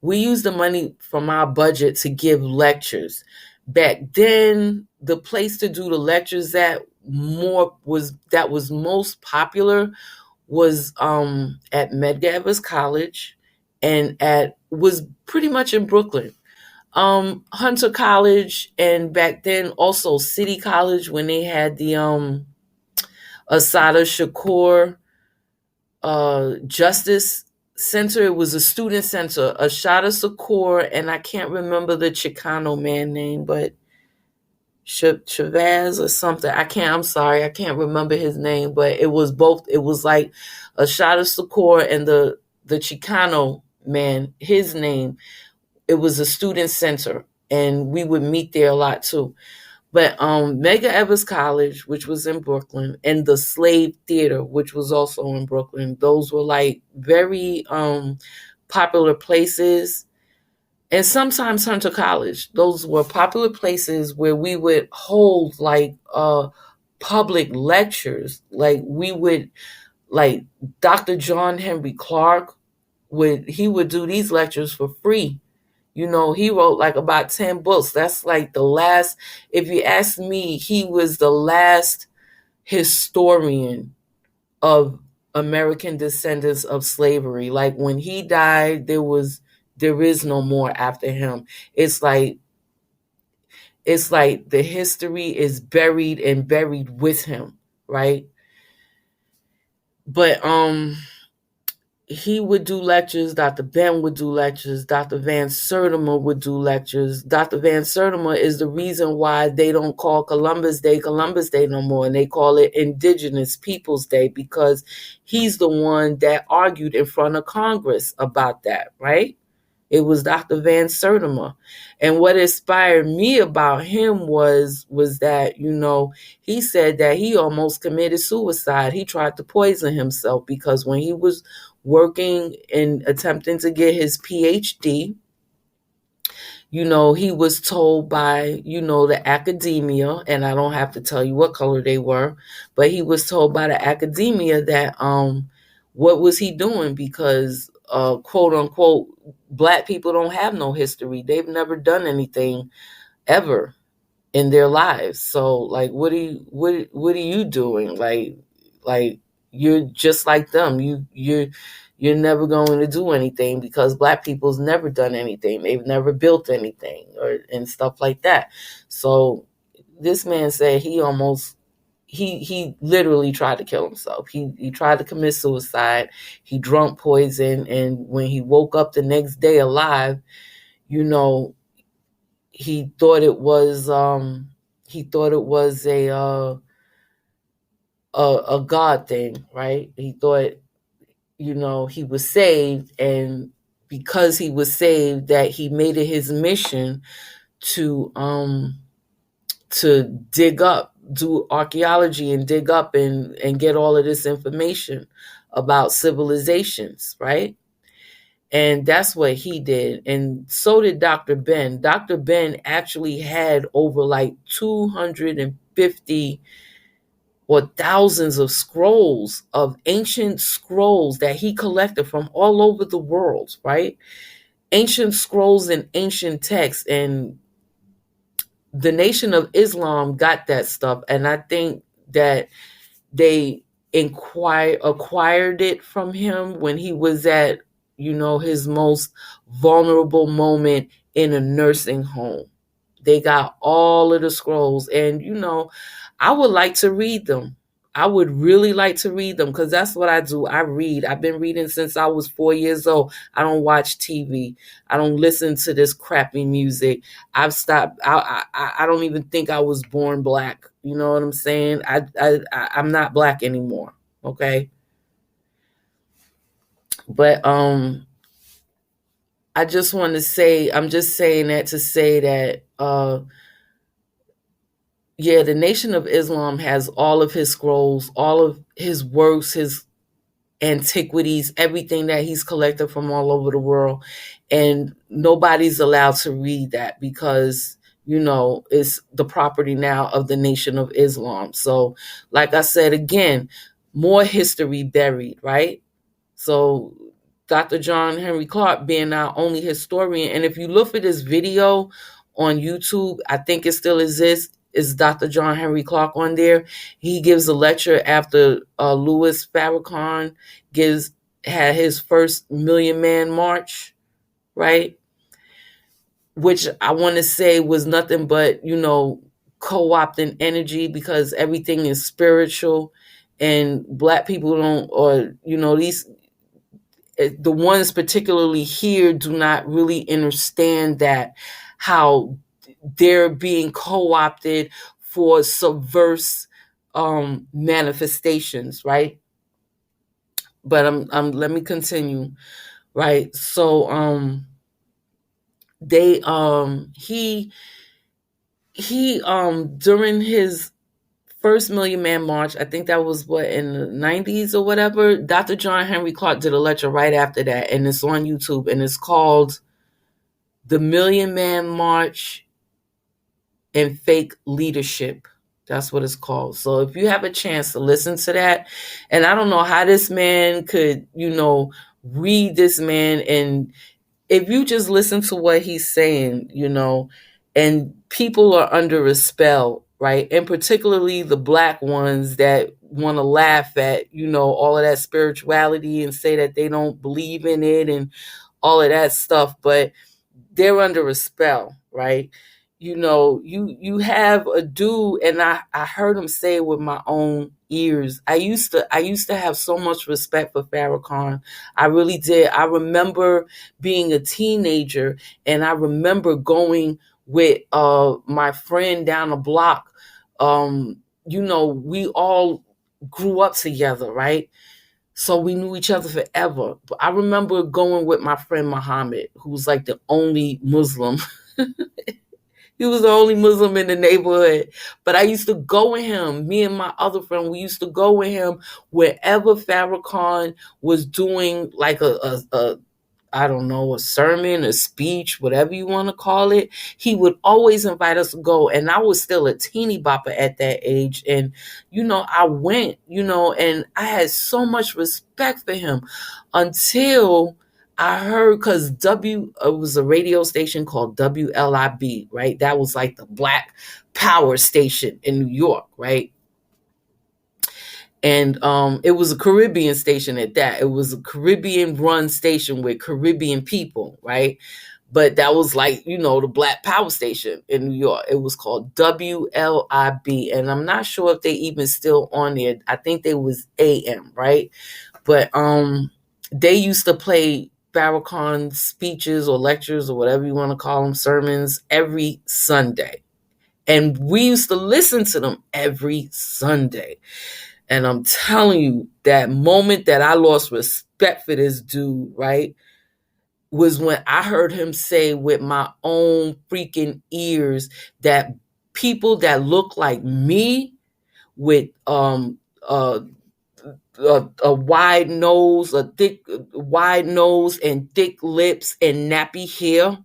To give lectures. Back then, the place to do the lectures that was most popular was at Medgar Evers College, and was pretty much in Brooklyn. Hunter College, and back then also City College, when they had the Assata Shakur Justice Center. It was a student center. Assata Shakur, and I can't remember the Chicano man name, but Chavez or something. I'm sorry, I can't remember his name, but it was both. It was like Assata Shakur and the Chicano man, his name. It was a student center, and we would meet there a lot too. But Medgar Evers College, which was in Brooklyn, and the Slave Theater, which was also in Brooklyn, those were like very popular places. And sometimes Hunter College, those were popular places where we would hold like public lectures. Like, we would, like, Dr. John Henry Clark would do these lectures for free. He wrote like about 10 books. That's like the last, if you ask me, he was the last historian of American descendants of slavery. Like, when he died, there is no more after him. It's like the history is buried with him, right? But he would do lectures. Dr. Ben would do lectures. Dr. Van Sertima would do lectures. Dr. Van Sertima is the reason why they don't call Columbus Day no more, and they call it Indigenous Peoples Day, because he's the one that argued in front of Congress about that, right? It was Dr. Van Sertima. And what inspired me about him was that, he said that he almost committed suicide. He tried to poison himself because when he was working and attempting to get his PhD, he was told by, the academia, and I don't have to tell you what color they were, but he was told by the academia that what was he doing? Because quote unquote, Black people don't have no history. They've never done anything ever in their lives. So like, what are you doing? Like you're just like them. You're never going to do anything because Black people's never done anything. They've never built anything and stuff like that. So this man said he literally tried to kill himself. He tried to commit suicide. He drunk poison, and when he woke up the next day alive, he thought it was a God thing, right? He thought, he was saved, and because he was saved, that he made it his mission to dig up, do archaeology and dig up and get all of this information about civilizations, right? And that's what he did. And so did Dr. Ben. Dr. Ben actually had over like 250 or thousands of scrolls, of ancient scrolls that he collected from all over the world, right? Ancient scrolls and ancient texts. And the Nation of Islam got that stuff. And I think that they acquired it from him when he was at, his most vulnerable moment in a nursing home. They got all of the scrolls, and I would like to read them. I would really like to read them because that's what I do. I read. I've been reading since I was 4 years old. I don't watch TV. I don't listen to this crappy music. I've stopped. I don't even think I was born Black. You know what I'm saying? I'm not Black anymore. Okay. But I just want to say, I'm just saying that to say that yeah, the Nation of Islam has all of his scrolls, all of his works, his antiquities, everything that he's collected from all over the world. And nobody's allowed to read that because, it's the property now of the Nation of Islam. So, like I said, again, more history buried, right? So Dr. John Henry Clark being our only historian. And if you look for this video on YouTube, I think it still exists, is Dr. John Henry Clark on there. He gives a lecture after Louis Farrakhan had his first Million Man March, right? Which I want to say was nothing but, co-opting energy because everything is spiritual and Black people don't, or, the ones particularly here do not really understand that how they're being co-opted for subverse manifestations, right? But let me continue, right? So they he during his first Million Man March, I think that was in the 90s or whatever, Dr. John Henry Clark did a lecture right after that, and it's on YouTube, and it's called The Million Man March and Fake Leadership. That's what it's called. So if you have a chance to listen to that, and I don't know how this man could, read this man, and if you just listen to what he's saying, and people are under a spell, right? And particularly the Black ones that want to laugh at, all of that spirituality and say that they don't believe in it and all of that stuff, but they're under a spell, right? you have a dude, and I heard him say it with my own ears. I used to have so much respect for Farrakhan. I really did. I remember being a teenager, and I remember going with my friend down the block. We all grew up together, right? So we knew each other forever. But I remember going with my friend Muhammad, who was like the only Muslim. He was the only Muslim in the neighborhood. But I used to go with him. Me and my other friend, we used to go with him wherever Farrakhan was doing like a I don't know, a sermon, a speech, whatever you want to call it. He would always invite us to go. And I was still a teeny bopper at that age. And, I went, and I had so much respect for him until I heard, because it was a radio station called WLIB, right? That was like the Black Power station in New York, right? And it was a Caribbean station at that. It was a Caribbean run station with Caribbean people, right? But that was like, the Black Power station in New York. It was called WLIB. And I'm not sure if they even still on there. I think they was AM, right? But they used to play Farrakhan speeches or lectures or whatever you want to call them, sermons, every Sunday. And we used to listen to them every Sunday. And I'm telling you, that moment that I lost respect for this dude, right, was when I heard him say with my own freaking ears that people that look like me with a wide nose, a thick wide nose and thick lips and nappy hair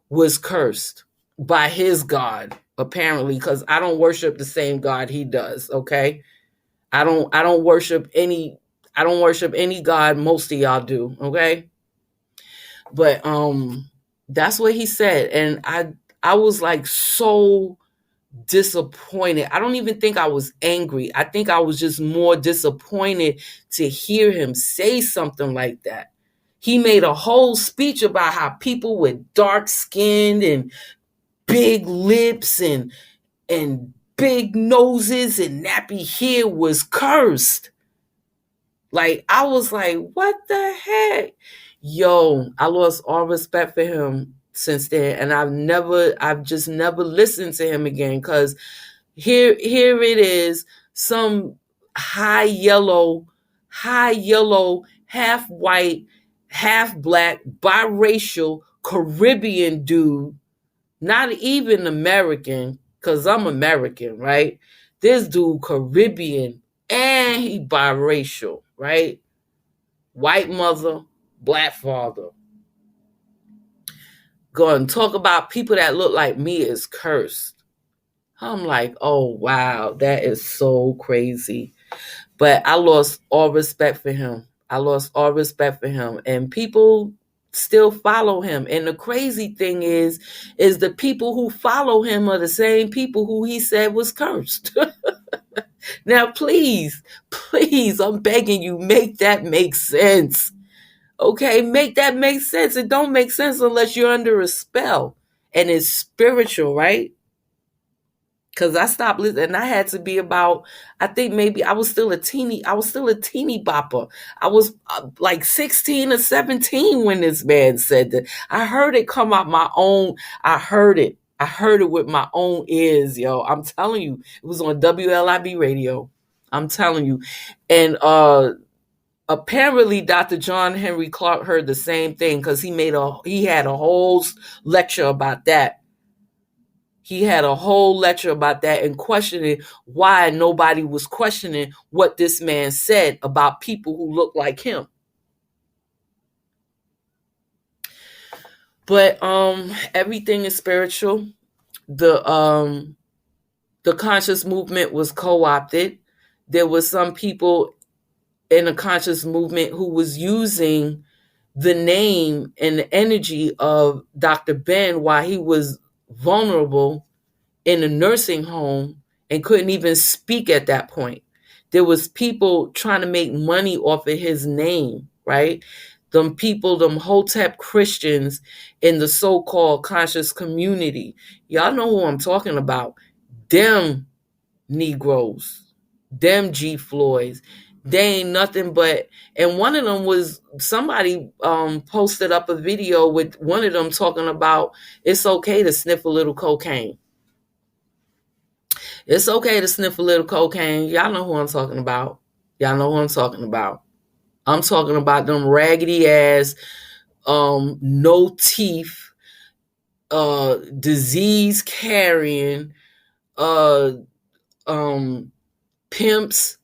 was cursed by his God, apparently, because I don't worship the same God he does, okay? I don't worship any God most of y'all do, okay? But that's what he said. And I was like so disappointed. I don't even think I was angry. I think I was just more disappointed to hear him say something like that. He made a whole speech about how people with dark skin and big lips and big noses and nappy hair was cursed. Like, I was like, what the heck? Yo, I lost all respect for him since then. And I've just never listened to him again. Cause here it is, some high yellow, half white, half black, biracial Caribbean dude, not even American, because I'm American, right? This dude Caribbean and he biracial, right? White mother, black father. Go and talk about people that look like me is cursed. I'm like, oh wow, that is so crazy. But I lost all respect for him. And people still follow him. And the crazy thing is the people who follow him are the same people who he said was cursed. Now, please, I'm begging you, make that make sense. Okay, make that make sense. It don't make sense unless you're under a spell and it's spiritual, right? Because I stopped listening, and I had to be about, I think maybe I was still a teeny bopper. I was like 16 or 17 when this man said that. I heard it come out my own, I heard it with my own ears, yo. I'm telling you, it was on WLIB radio. I'm telling you. And apparently Dr. John Henry Clark heard the same thing, because he had a whole lecture about that. He had a whole lecture about that and questioning why nobody was questioning what this man said about people who look like him. But everything is spiritual. The conscious movement was co-opted. There was some people in the conscious movement who was using the name and the energy of Dr. Ben while he was vulnerable in a nursing home and couldn't even speak at that point. There was people trying to make money off of his name, right? them people, them Hotep Christians in the so-called conscious community. Y'all know who I'm talking about. Them Negroes, them G Floyds. They ain't nothing but, and one of them was somebody posted up a video with one of them talking about it's okay to sniff a little cocaine. It's okay to sniff a little cocaine. Y'all know who I'm talking about. Y'all know who I'm talking about. I'm talking about them raggedy ass, no teeth, disease carrying, uh, pimps,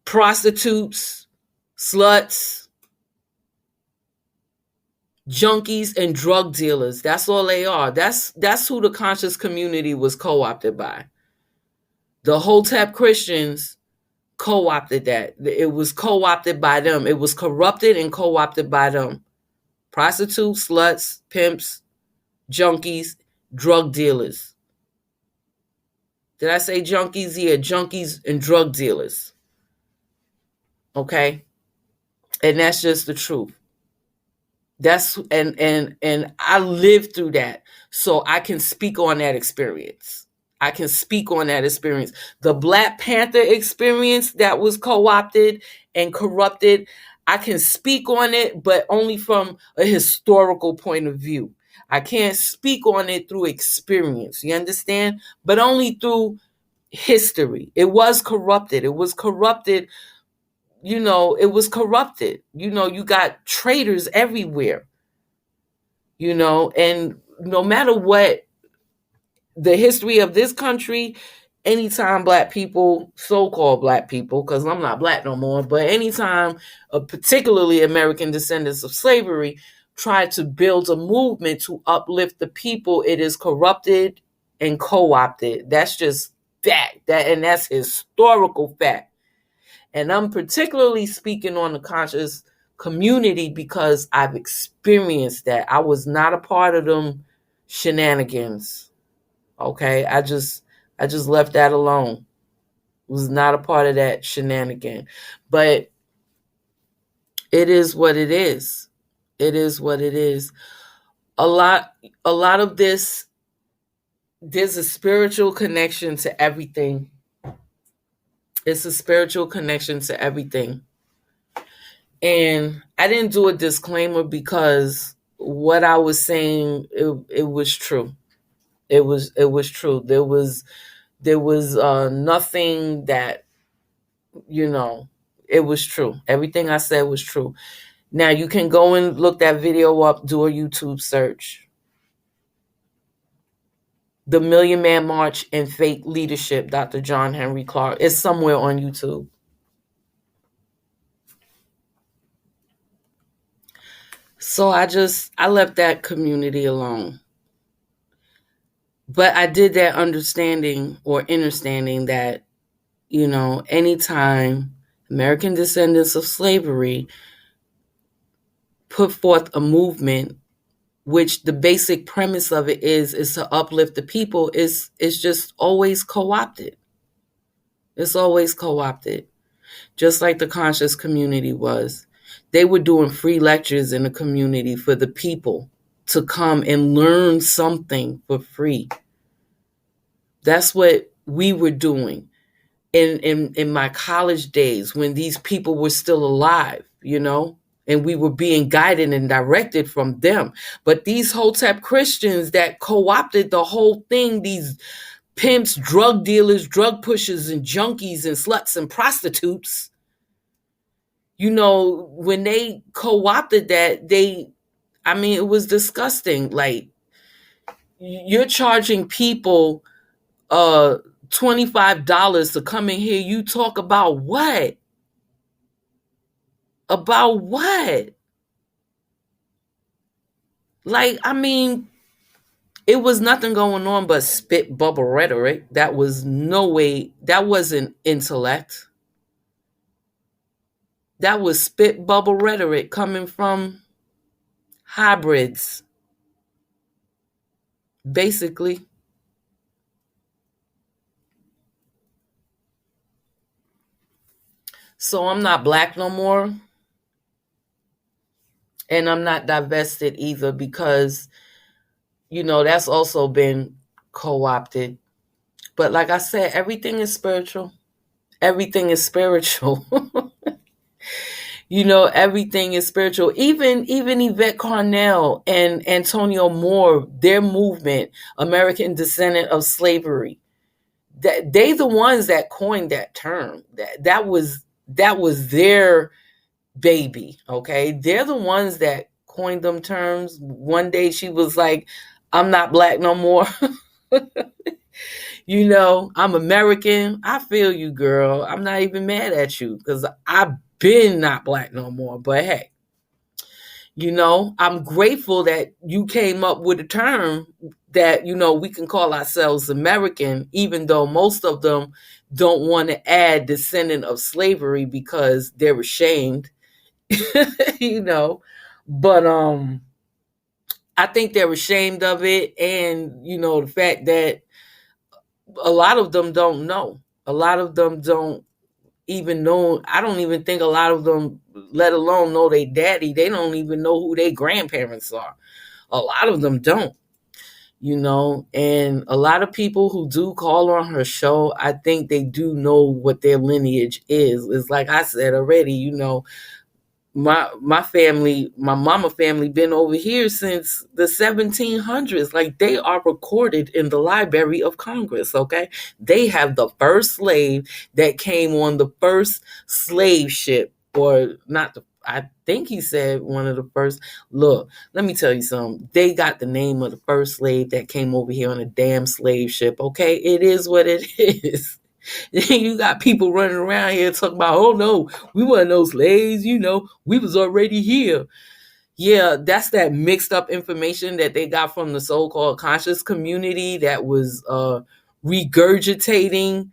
prostitutes, sluts, junkies, and drug dealers. That's all they are. That's who the conscious community was co-opted by. The Hotep Christians co-opted that. It was co-opted by them. It was corrupted and co-opted by them. Prostitutes, sluts, pimps, junkies, drug dealers. Did I say junkies? Yeah, junkies and drug dealers. Okay? And that's just the truth. That's and I lived through that. So I can speak on that experience. I can speak on that experience. The Black Panther experience that was co-opted and corrupted, I can speak on it, but only from a historical point of view. I can't speak on it through experience. You understand? But only through history. It was corrupted. It was corrupted. It was corrupted. You got traitors everywhere. And no matter what the history of this country, anytime Black people, so-called Black people, because I'm not Black no more, but anytime, particularly American descendants of slavery, try to build a movement to uplift the people, it is corrupted and co-opted. That's just fact. And that's historical fact. And I'm particularly speaking on the conscious community because I've experienced that. I was not a part of them shenanigans. Okay, I just left that alone. Was not a part of that shenanigan. But it is what it is. It is what it is. A lot of this, there's a spiritual connection to everything. It's a spiritual connection to everything. And I didn't do a disclaimer because what I was saying, it was true. It was true. There was nothing that, it was true. Everything I said was true. Now you can go and look that video up, do a YouTube search. The Million Man March and Fake Leadership, Dr. John Henry Clark. It's somewhere on YouTube. So I left that community alone. But I did that understanding or understanding that, anytime American descendants of slavery put forth a movement, which the basic premise of it is to uplift the people, is just always co-opted. It's always co-opted. Just like the conscious community was. They were doing free lectures in the community for the people to come and learn something for free. That's what we were doing in my college days when these people were still alive, and we were being guided and directed from them. But these Hotep Christians that co-opted the whole thing, these pimps, drug dealers, drug pushers, and junkies and sluts and prostitutes, when they co-opted that, it was disgusting. Like, you're charging people $25 to come in here. You talk about what? About what? Like, it was nothing going on but spit bubble rhetoric. That was no way, that wasn't intellect. That was spit bubble rhetoric coming from hybrids, basically. So I'm not Black no more. And I'm not divested either because, that's also been co-opted. But like I said, everything is spiritual. Everything is spiritual. Everything is spiritual. Even Yvette Carnell and Antonio Moore, their movement, American Descendant of Slavery, that they the ones that coined that term. That was their baby. Okay, they're the ones that coined them terms. One day she was like, "I'm not black no more." I'm American. I feel you, girl. I'm not even mad at you because I've been not black no more. But hey, I'm grateful that you came up with a term that, we can call ourselves American, even though most of them don't want to add descendant of slavery because they're ashamed, you know. But I think they're ashamed of it, and the fact that a lot of them don't know. A lot of them don't even know. I don't even think a lot of them, let alone know their daddy, they don't even know who their grandparents are. A lot of them don't, and a lot of people who do call on her show, I think they do know what their lineage is. It's like I said already, my family, my mama family, been over here since the 1700s. Like, they are recorded in the Library of Congress. Okay, they have the first slave that came on the first slave ship, or not the, I think he said one of the first. Look, let me tell you something. They got the name of the first slave that came over here on a damn slave ship. Okay, it is what it is. You got people running around here talking about, oh no, we weren't no slaves, we was already here. Yeah, that's that mixed up information that they got from the so-called conscious community that was regurgitating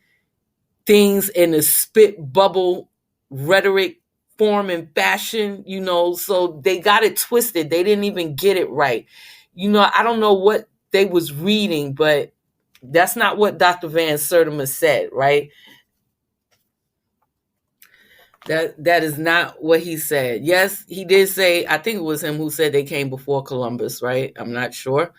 things in a spit bubble rhetoric form and fashion, so they got it twisted. They didn't even get it right. I don't know what they was reading, but that's not what Dr. Van Sertima said, right? That is not what he said. Yes, he did say, I think it was him who said they came before Columbus, right? I'm not sure.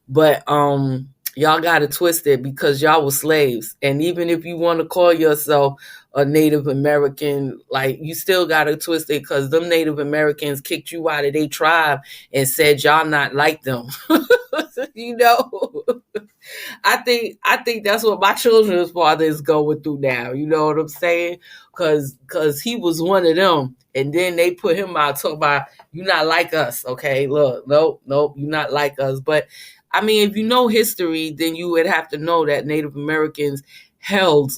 But y'all got it twisted because y'all were slaves. And even if you want to call yourself a Native American, like, you still got it twisted because them Native Americans kicked you out of their tribe and said y'all not like them. you know I think that's what my children's father is going through now. You know what I'm saying? Cause he was one of them, and then they put him out talking about, you not like us. Okay, look, nope, you not like us. But I mean, if you know history, then you would have to know that Native Americans held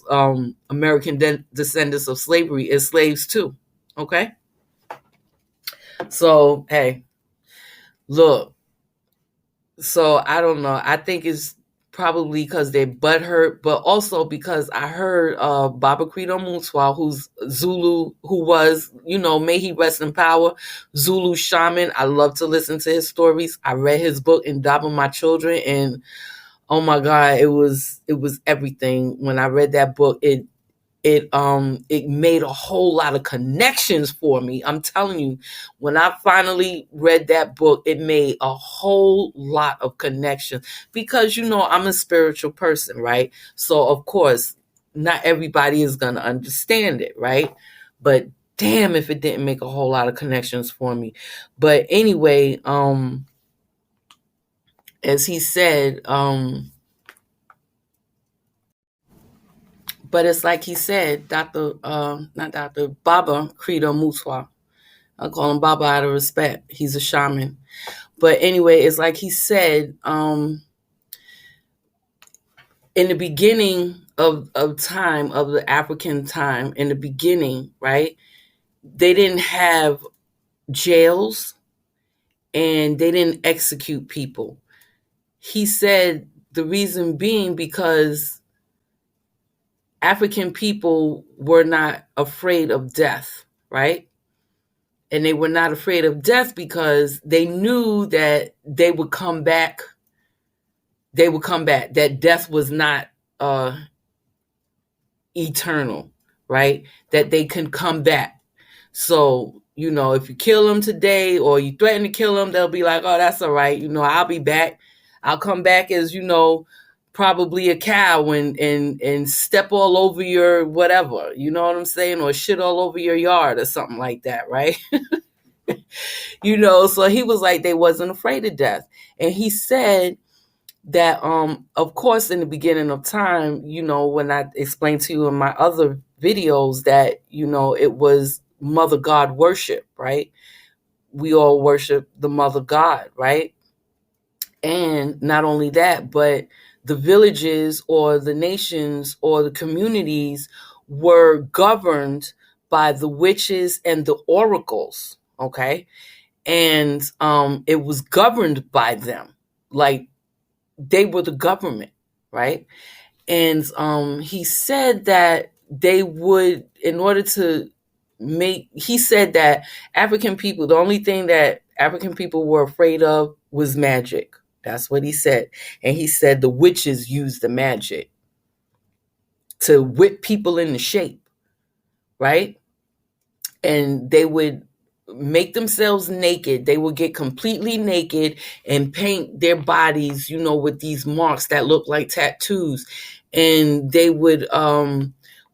American descendants of slavery as slaves too. Okay, so hey, look. So I don't know. I think it's probably because they butt hurt, but also because I heard Baba Credo Mutswa, who's Zulu, who was, may he rest in power, Zulu shaman. I love to listen to his stories. I read his book, Endowing My Children, and oh my God, it was everything. When I read that book, it made a whole lot of connections for me. I'm telling you, when I finally read that book, it made a whole lot of connections because I'm a spiritual person, right? So of course, not everybody is gonna understand it, right? But damn if it didn't make a whole lot of connections for me. But anyway, as he said, but it's like he said, not Dr. Baba Credo Mutswa. I call him Baba out of respect. He's a shaman. But anyway, it's like he said, in the beginning of time, of the African time, in the beginning, right, they didn't have jails and they didn't execute people. He said the reason being because African people were not afraid of death, right? And they were not afraid of death because they knew that they would come back. They would come back. That death was not eternal, right? That they can come back. So if you kill them today or you threaten to kill them, they'll be like, oh, that's all right. I'll be back. I'll come back as, probably a cow and step all over your whatever, you know what I'm saying? Or shit all over your yard or something like that, right? So he was like, they wasn't afraid of death. And he said that, of course, in the beginning of time, when I explained to you in my other videos that, it was Mother God worship, right? We all worship the Mother God, right? And not only that, but the villages or the nations or the communities were governed by the witches and the oracles, okay? And it was governed by them. Like, they were the government, right? And he said that they would, in order to he said that African people, the only thing that African people were afraid of was magic. That's what he said. And he said the witches used the magic to whip people into shape, right? And they would make themselves naked. They would get completely naked and paint their bodies, with these marks that look like tattoos. And they would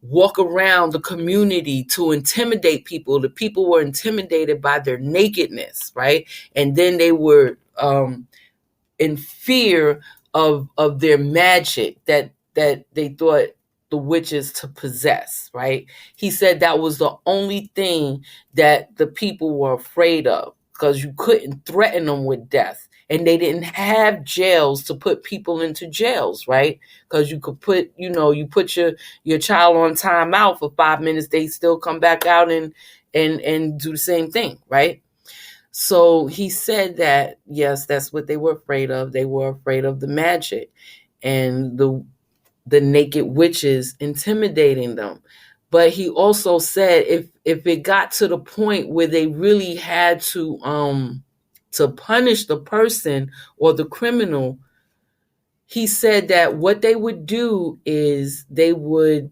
walk around the community to intimidate people. The people were intimidated by their nakedness, right? And then they were in fear of their magic that they thought the witches to possess, right? He said that was the only thing that the people were afraid of, because you couldn't threaten them with death. And they didn't have jails to put people into jails, right? Because you could put, you put your child on timeout for 5 minutes, they still come back out and do the same thing, right? So he said that, yes, that's what they were afraid of. They were afraid of the magic and the naked witches intimidating them. But he also said if it got to the point where they really had to punish the person or the criminal, he said that what they would do is they would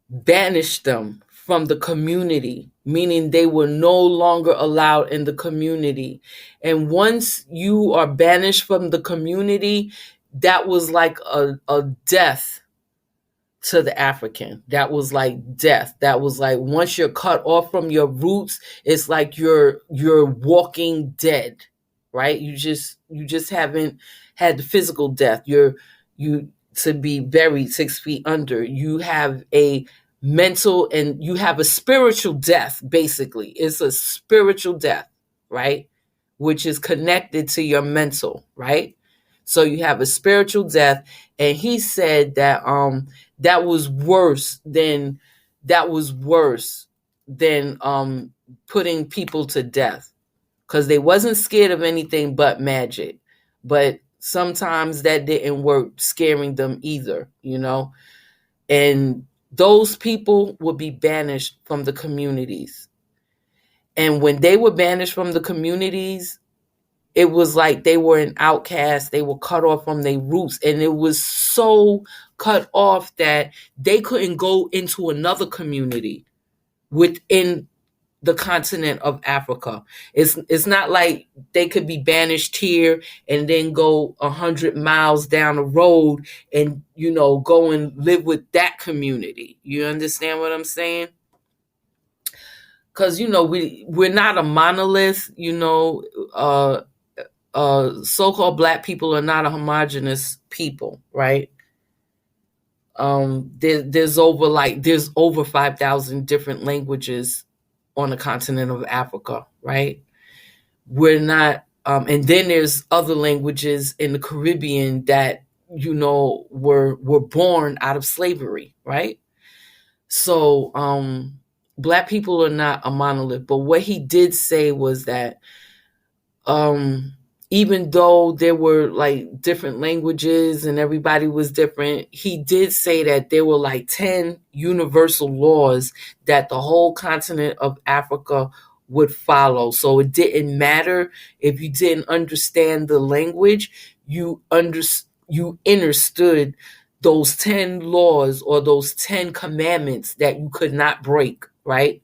banish them from the community, meaning they were no longer allowed in the community. And once you are banished from the community, that was like a death to the African. That was like death. That was like, once you're cut off from your roots, it's like you're walking dead, right? You just haven't had the physical death. You to be buried 6 feet under. You have a mental and you have a spiritual death. Basically, it's a spiritual death, right? Which is connected to your mental, right? So you have a spiritual death. And he said that that was worse than putting people to death, because they wasn't scared of anything but magic. But sometimes that didn't work, scaring them either, and those people would be banished from the communities. And when they were banished from the communities, it was like they were an outcast. They were cut off from their roots. And it was so cut off that they couldn't go into another community within the continent of Africa. It's not like they could be banished here and then go 100 miles down the road and, go and live with that community. You understand what I'm saying? Because, we're not a monolith, so-called Black people are not a homogenous people, right? There's over 5,000 different languages on the continent of Africa, right? We're not, and then there's other languages in the Caribbean that, were born out of slavery, right? So, Black people are not a monolith. But what he did say was that, even though there were like different languages and everybody was different, he did say that there were like 10 universal laws that the whole continent of Africa would follow. So it didn't matter if you didn't understand the language, you understood those 10 laws or those 10 commandments that you could not break, right?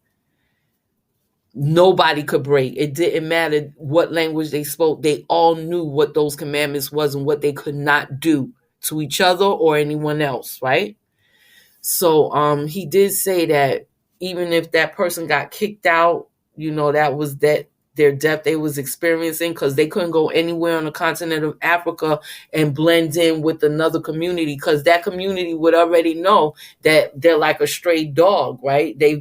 nobody could break. It didn't matter what language they spoke. They all knew what those commandments was and what they could not do to each other or anyone else, right? So he did say that even if that person got kicked out, that was that their death they was experiencing, because they couldn't go anywhere on the continent of Africa and blend in with another community, because that community would already know that they're like a stray dog, right? They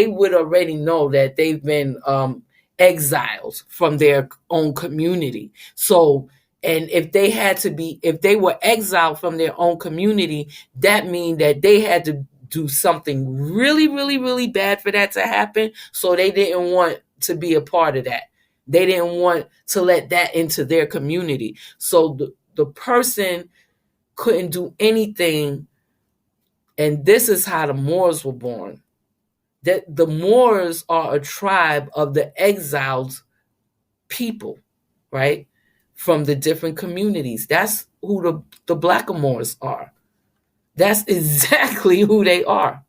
would already know that they've been exiled from their own community. So, and if they were exiled from their own community, that means that they had to do something really, really, really bad for that to happen. So they didn't want to be a part of that. They didn't want to let that into their community. So the person couldn't do anything. And this is how the Moors were born. That the Moors are a tribe of the exiled people, right? From the different communities. That's who the Blackamoors are. That's exactly who they are.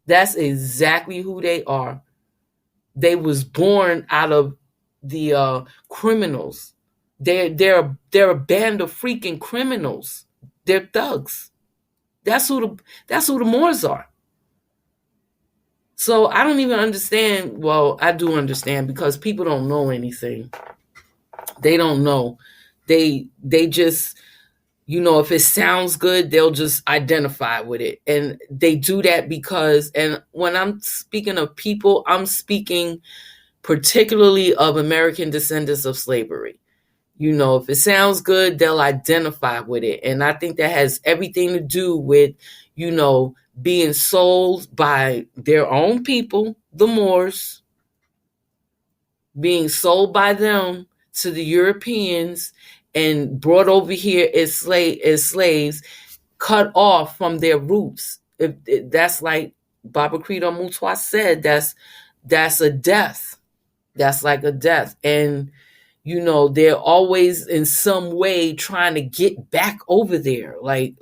That's exactly who they are. They was born out of the criminals. They're a band of freaking criminals. They're thugs. That's who the Moors are. So I don't even understand. Well, I do understand, because people don't know anything. They don't know. They just, if it sounds good, they'll just identify with it. And they do that because, and when I'm speaking of people, I'm speaking particularly of American descendants of slavery. If it sounds good, they'll identify with it. And I think that has everything to do with, being sold by their own people, the Moors, being sold by them to the Europeans and brought over here as slaves, cut off from their roots. That's like Baba Credo Mutwa said, that's a death. That's like a death. And, they're always in some way trying to get back over there. Like,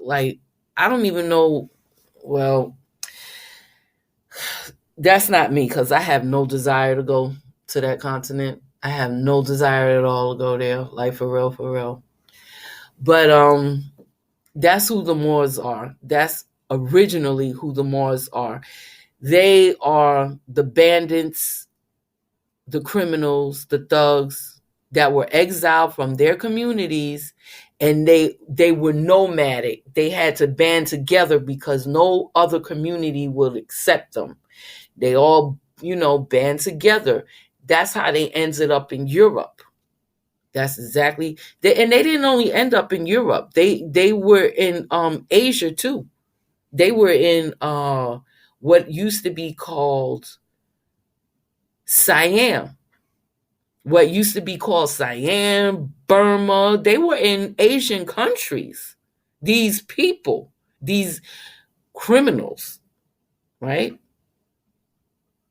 I don't even know. Well, that's not me, because I have no desire to go to that continent. I have no desire at all to go there. Like, for real, for real. But that's who the Moors are. That's originally who the Moors are. They are the bandits, the criminals, the thugs that were exiled from their communities, and they were nomadic. They had to band together because no other community would accept them. They all, band together. That's how they ended up in Europe. That's exactly. And they didn't only end up in Europe. They were in Asia too. They were in what used to be called Siam. What used to be called Siam, Burma. They were in Asian countries. These people, these criminals, right?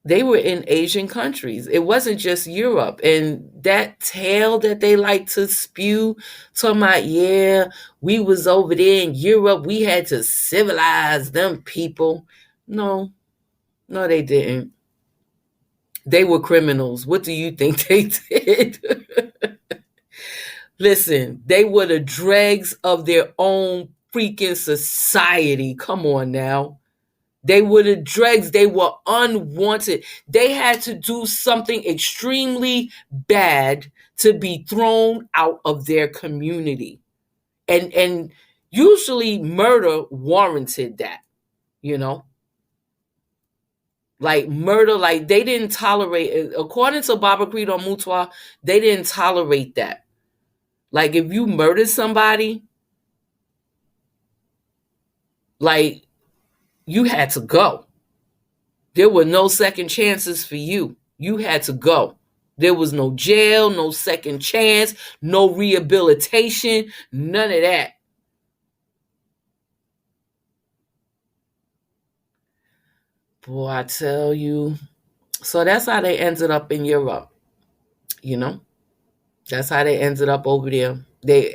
They were in Asian countries. It wasn't just Europe. And that tale that they like to spew, talking about, yeah, we was over there in Europe, we had to civilize them people. No, they didn't. They were criminals. What do you think they did? Listen, they were the dregs of their own freaking society. Come on now. They were the dregs. They were unwanted. They had to do something extremely bad to be thrown out of their community. And usually murder warranted that, Like murder, like they didn't tolerate, according to Baba Credo Mutwa, they didn't tolerate that. Like if you murdered somebody, like you had to go. There were no second chances for you. You had to go. There was no jail, no second chance, no rehabilitation, none of that. Boy, I tell you. So that's how they ended up in Europe. That's how they ended up over there.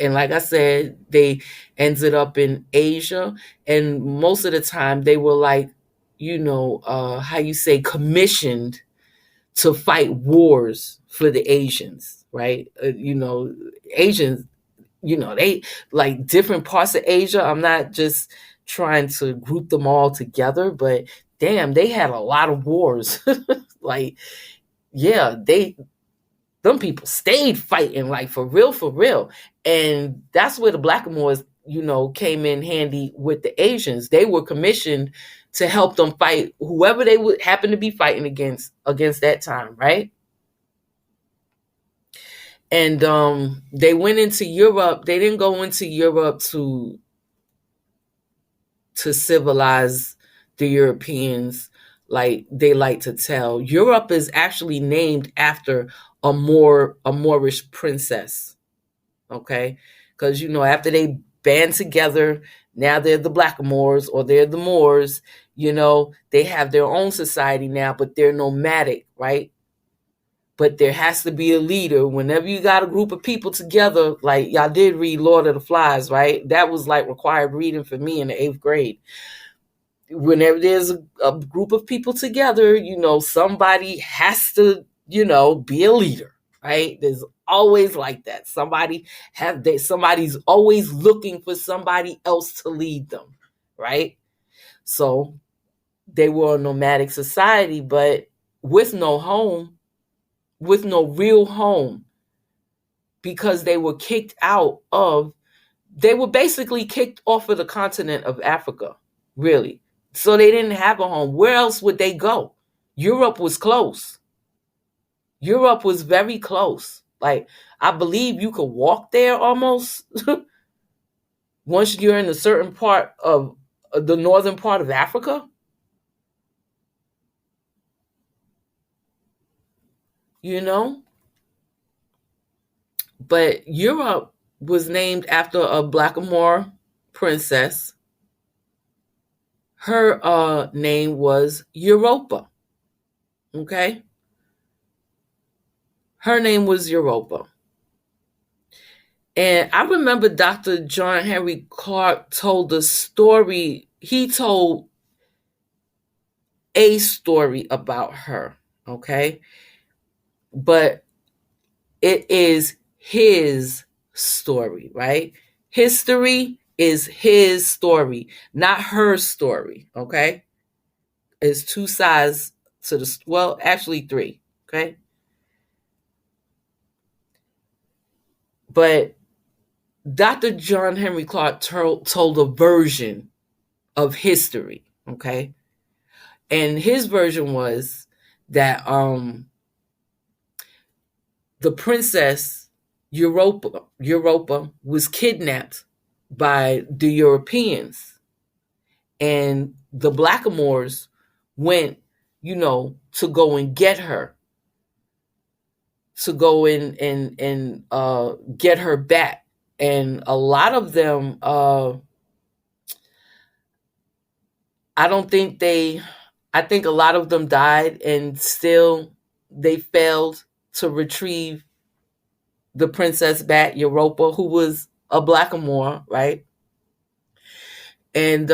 And like I said, they ended up in Asia, and most of the time they were like, how you say, commissioned to fight wars for the Asians, right? Asians, they like different parts of Asia. I'm not just trying to group them all together, but damn, they had a lot of wars. Like, yeah, them people stayed fighting, like for real, for real. And that's where the Blackamoors, came in handy with the Asians. They were commissioned to help them fight whoever they would happen to be fighting against that time, right? And they went into Europe. They didn't go into Europe to civilize the Europeans, like they like to tell. Europe is actually named after a Moorish princess. Okay, because after they band together, now they're the Blackamoors or they're the Moors. They have their own society now, but they're nomadic, right? But there has to be a leader. Whenever you got a group of people together, like y'all did read Lord of the Flies, right? That was like required reading for me in the 8th grade. Whenever there's a group of people together, somebody has to, be a leader, right? There's always like that. Somebody's always looking for somebody else to lead them, right? So they were a nomadic society, but with no home, with no real home, because they were basically kicked off of the continent of Africa, really. So they didn't have a home. Where else would they go? Europe was close. Europe was very close. Like, I believe you could walk there almost once you're in a certain part of the northern part of Africa. But Europe was named after a Blackamoor princess. Her name was Europa. Okay? Her name was Europa. And I remember Dr. John Henry Clark told the story. He told a story about her. Okay? But it is his story, right? History is his story, not her story. Okay? It's two sides to actually three. Okay? But Dr. John Henry Clark told a version of history, okay? And his version was that the princess Europa was kidnapped by the Europeans, and the Blackamoors went, to go and get her, to go in and get her back. And a lot of them, I think a lot of them died, and still they failed to retrieve the princess back, Europa, who was a Blackamoor, right? And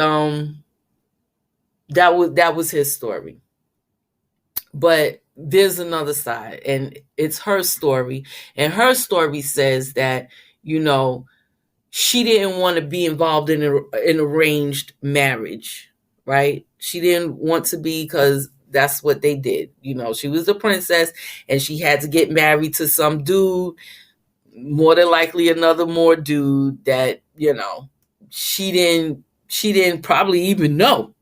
that was his story. But there's another side, and it's her story. And her story says that, she didn't want to be involved in an arranged marriage, right? She didn't want to be, because that's what they did. She was a princess, and she had to get married to some dude, more than likely another Moor dude that, she didn't probably even know,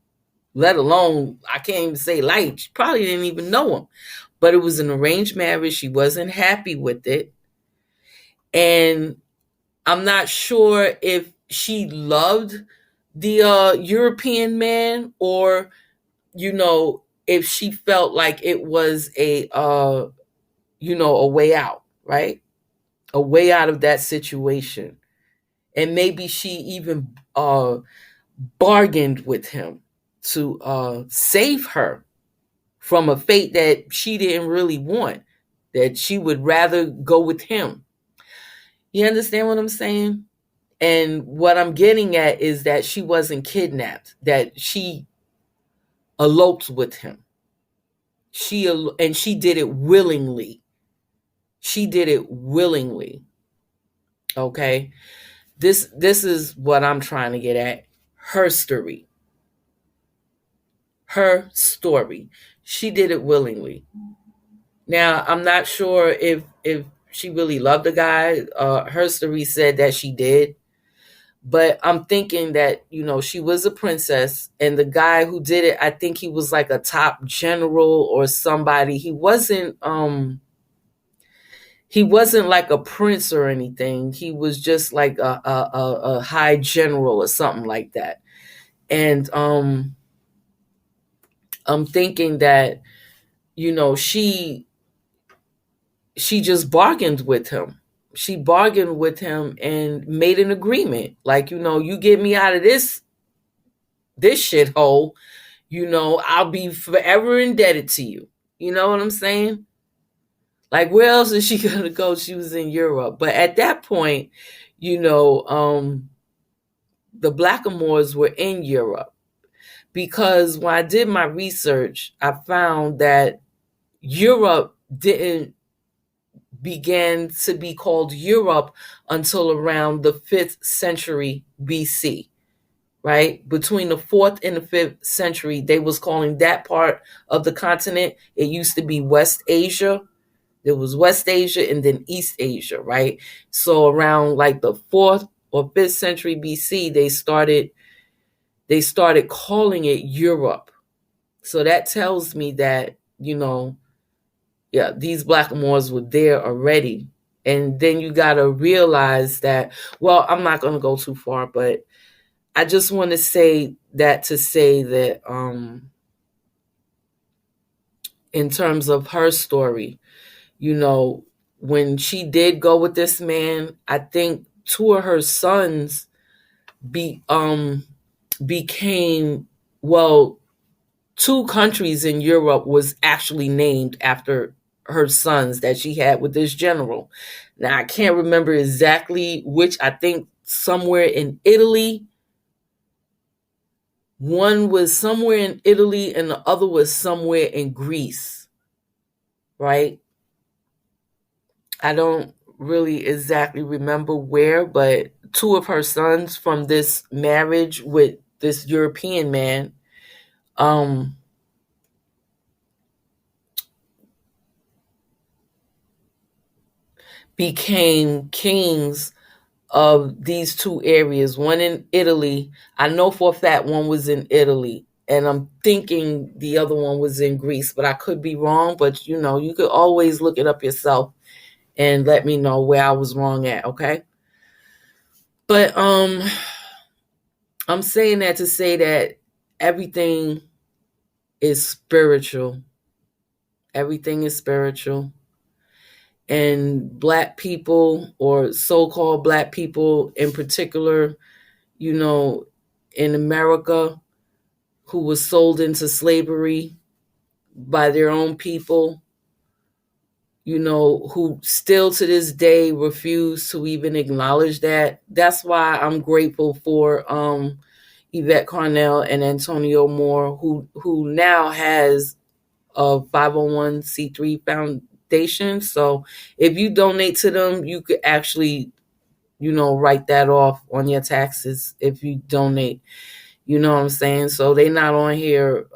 let alone, I can't even say like, she probably didn't even know him. But it was an arranged marriage. She wasn't happy with it. And I'm not sure if she loved the European man, or, if she felt like it was a way out, right? A way out of that situation. And maybe she even bargained with him to save her from a fate that she didn't really want, that she would rather go with him. You understand what I'm saying? And what I'm getting at is that she wasn't kidnapped, that she eloped with him. She did it willingly. She did it willingly. Okay? This is what I'm trying to get at. Her story. Her story. She did it willingly. Now, I'm not sure if she really loved the guy. Her story said that she did. But I'm thinking that, she was a princess, and the guy who did it, I think he was like a top general or somebody. He wasn't like a prince or anything. He was just like a high general or something like that. And I'm thinking that, she just bargained with him. She bargained with him and made an agreement. Like, you get me out of this shithole, I'll be forever indebted to you. You know what I'm saying? Like, where else is she gonna go? She was in Europe. But at that point, the blackamoors were in Europe. Because when I did my research, I found that Europe didn't began to be called Europe until around the 5th century BC, right? Between the 4th and the 5th century, they was calling that part of the continent. It used to be West Asia. There was West Asia and then East Asia, right? So around like the 4th or 5th century BC, they started calling it Europe. So that tells me that, these blackamoors were there already. And then you got to realize that, well, I'm not going to go too far, but I just want to say that in terms of her story, when she did go with this man, I think 2 of her sons became, well, 2 countries in Europe was actually named after her sons that she had with this general. Now, I can't remember exactly which. I think somewhere in Italy. One was somewhere in Italy and the other was somewhere in Greece, right? I don't really exactly remember where, but 2 of her sons from this marriage with this European man, became kings of these 2 areas. One in Italy. I know for a fact one was in Italy. And I'm thinking the other one was in Greece, but I could be wrong. But, you could always look it up yourself and let me know where I was wrong at, okay? But I'm saying that to say that everything is spiritual. Everything is spiritual. And Black people, or so-called Black people in particular, in America, who was sold into slavery by their own people, who still to this day refuse to even acknowledge that. That's why I'm grateful for Yvette Carnell and Antonio Moore, who now has a 501c3 foundation. So if you donate to them, you could actually, write that off on your taxes if you donate. You know what I'm saying? So they not on here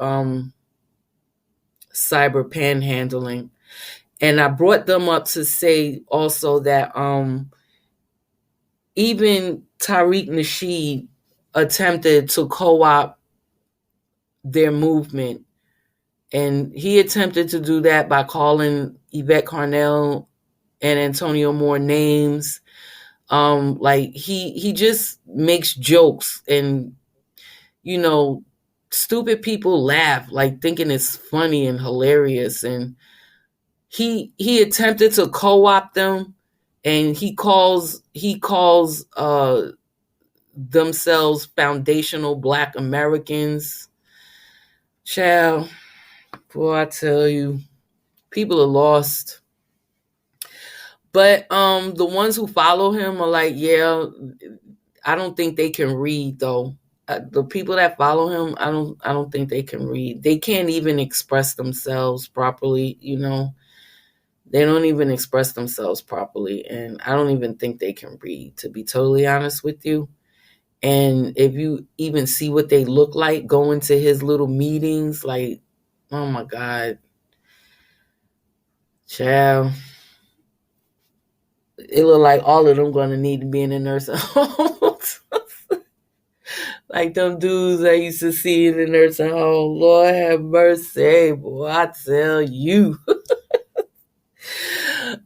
cyber panhandling. And I brought them up to say also that even Tariq Nasheed attempted to co-opt their movement. And he attempted to do that by calling Yvette Carnell and Antonio Moore names. Like he just makes jokes, and stupid people laugh, like thinking it's funny and hilarious. And he attempted to co-opt them, and he calls themselves foundational Black Americans. Child, boy, I tell you, people are lost. But the ones who follow him are like, yeah, I don't think they can read though. The people that follow him, I don't think they can read. They can't even express themselves properly. They don't even express themselves properly, and I don't even think they can read, to be totally honest with you. And if you even see what they look like going to his little meetings, like, oh my God, child, it look like all of them gonna need to be in a nursing home. Like them dudes I used to see in the nursing home. Lord have mercy, boy, I tell you.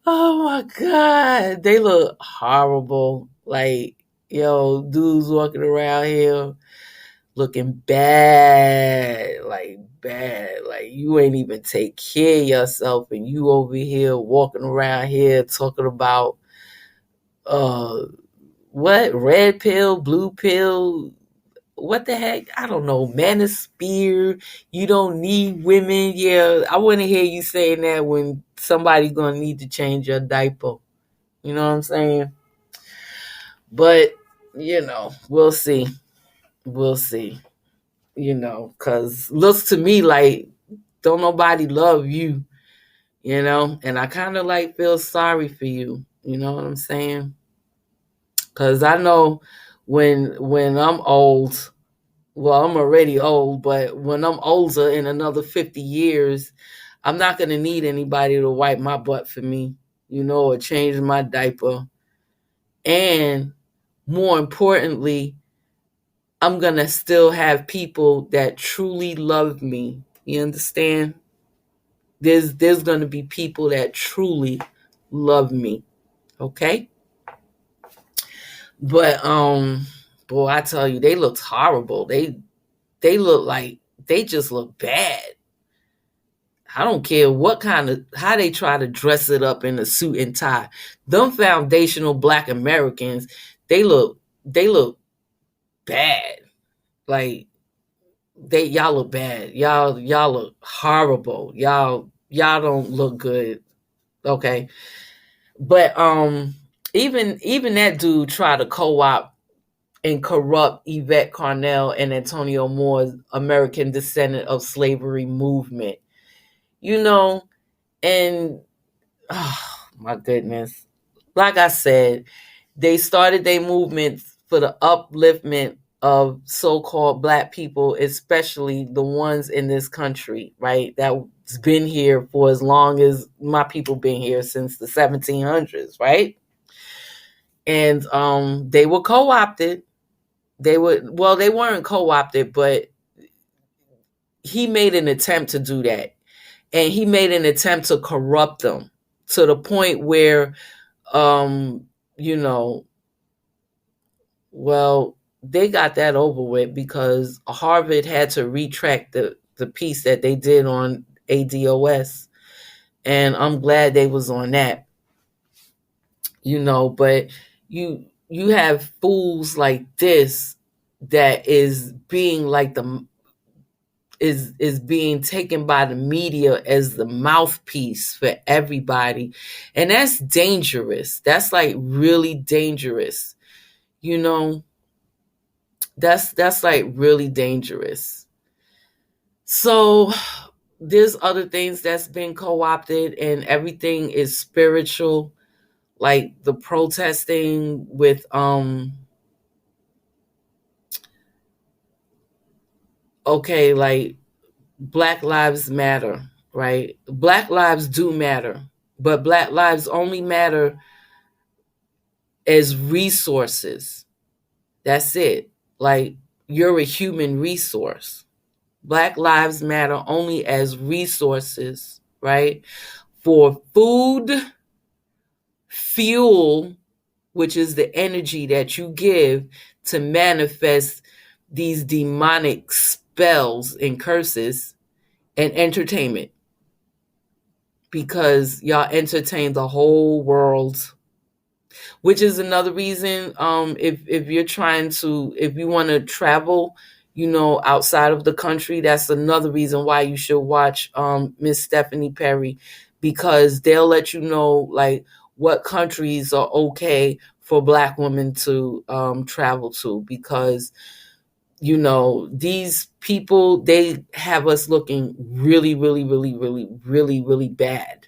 Oh my God, they look horrible. Like, yo, dudes walking around here looking bad, like bad. Like you ain't even take care of yourself, and you over here walking around here talking about uh what, red pill, blue pill, what the heck? I don't know. Manosphere. You don't need women. Yeah, I want to hear you saying that when somebody's gonna need to change your diaper. You know what I'm saying? But we'll see. We'll see. Because looks to me like don't nobody love you. And I kind of like feel sorry for you. You know what I'm saying? Because I know when I'm old. Well, I'm already old, but when I'm older in another 50 years, I'm not going to need anybody to wipe my butt for me, or change my diaper. And more importantly, I'm going to still have people that truly love me. You understand? There's going to be people that truly love me. Okay? But boy, I tell you, they looked horrible. They look like they just look bad. I don't care how they try to dress it up in a suit and tie. Them foundational Black Americans, they look bad. Like y'all look bad. Y'all look horrible. Y'all don't look good. Okay. But even that dude tried to co-opt and corrupt Yvette Carnell and Antonio Moore's American Descendant of Slavery movement. And oh my goodness. Like I said, they started their movement for the upliftment of so-called Black people, especially the ones in this country, right? That's been here for as long as my people been here, since the 1700s, right? And they were co-opted. They weren't co-opted, but he made an attempt to do that. And he made an attempt to corrupt them to the point where um, you know, well, they got that over with because Harvard had to retract the piece that they did on ADOS. And I'm glad they was on that. But you have fools like this that is being like the is being taken by the media as the mouthpiece for everybody. And that's dangerous. That's like really dangerous. You know, that's like really dangerous. So there's other things that's been co-opted, and everything is spiritual, like the protesting with okay, like Black Lives Matter, right? Black lives do matter, but Black lives only matter as resources. That's it. Like, you're a human resource. Black lives matter only as resources, right? For food, fuel, which is the energy that you give to manifest these demonic spells and curses, and entertainment. Because y'all entertain the whole world, which is another reason if you're trying to, if you want to travel outside of the country, that's another reason why you should watch Miss Stephanie Perry, because they'll let you know like what countries are okay for Black women to travel to, because these people, they have us looking really, really, really, really, really, really bad,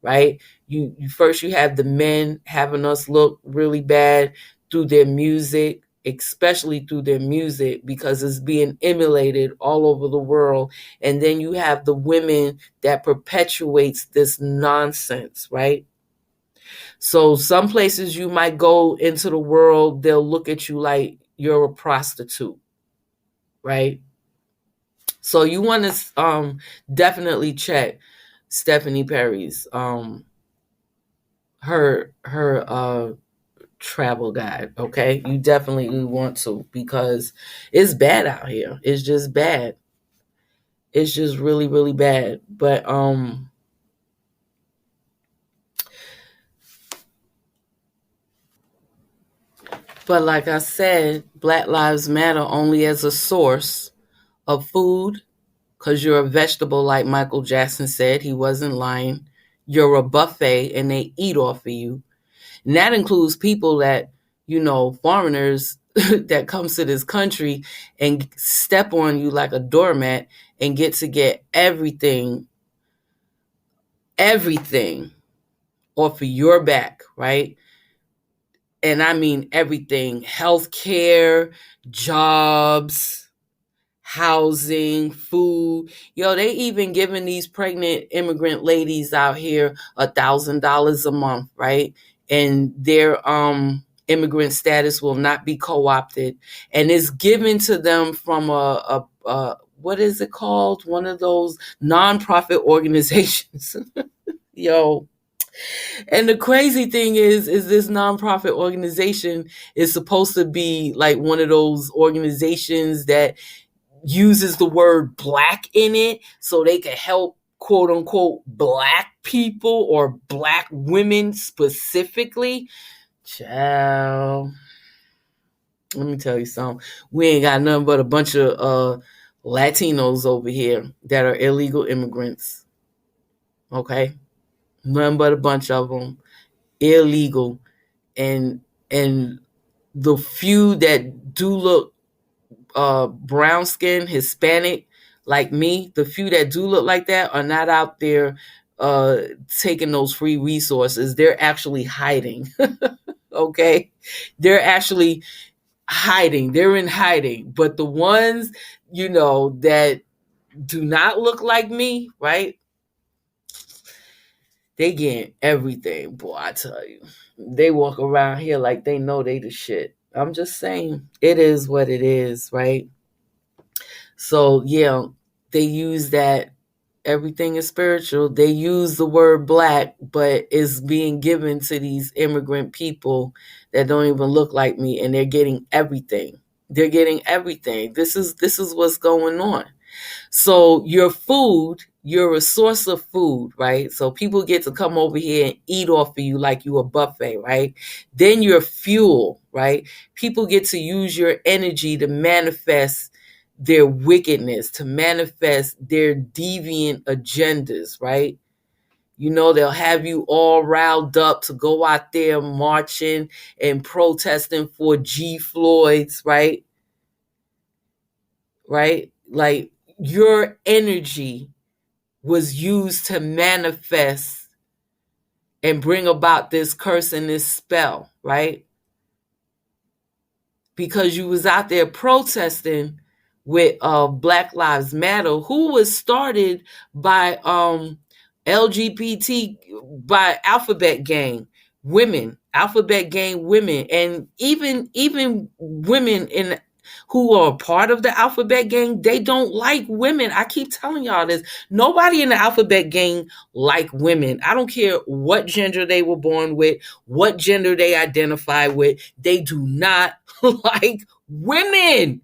right? You have the men having us look really bad through their music, especially through their music, because it's being emulated all over the world. And then you have the women that perpetuates this nonsense, right? So some places you might go into the world, they'll look at you like you're a prostitute, right? So you want to definitely check Stephanie Perry's her travel guide, okay? You definitely want to, because it's bad out here. It's just bad. It's just really, really bad. But like I said, Black Lives Matter only as a source of food, because you're a vegetable, like Michael Jackson said. He wasn't lying. You're a buffet and they eat off of you. And that includes people that, foreigners that comes to this country and step on you like a doormat and get everything off of your back, right? And I mean everything: healthcare, jobs, housing, food. They even giving these pregnant immigrant ladies out here $1,000 a month, right? And their immigrant status will not be co-opted, and it's given to them from a what is it called? One of those nonprofit organizations. Yo. And the crazy thing is this nonprofit organization is supposed to be like one of those organizations that uses the word black in it so they can help, quote unquote, black people or black women specifically. Child, let me tell you something. We ain't got nothing but a bunch of Latinos over here that are illegal immigrants. Okay, nothing but a bunch of them illegal, and the few that do look brown skin, Hispanic, like me, the few that do look like that are not out there taking those free resources. They're actually hiding. Okay, they're actually hiding. They're in hiding. But the ones that do not look like me, right? They getting everything, boy. I tell you, they walk around here like they know they the shit. I'm just saying, it is what it is, right? So yeah, they use that everything is spiritual. They use the word black, but it's being given to these immigrant people that don't even look like me, and they're getting everything. They're getting everything. This is what's going on. So your food, you're a source of food, right? So people get to come over here and eat off of you like you a buffet, right? Then you're fuel, right? People get to use your energy to manifest their wickedness, to manifest their deviant agendas, right? They'll have you all riled up to go out there marching and protesting for G. Floyd's, right? Right? Like, your energy was used to manifest and bring about this curse and this spell, right? Because you was out there protesting with Black Lives Matter, who was started by LGBT, by Alphabet Gang women, and even women in who are part of the Alphabet Gang. They don't like women. I keep telling y'all this. Nobody in the Alphabet Gang like women. I don't care what gender they were born with, what gender they identify with. They do not like women.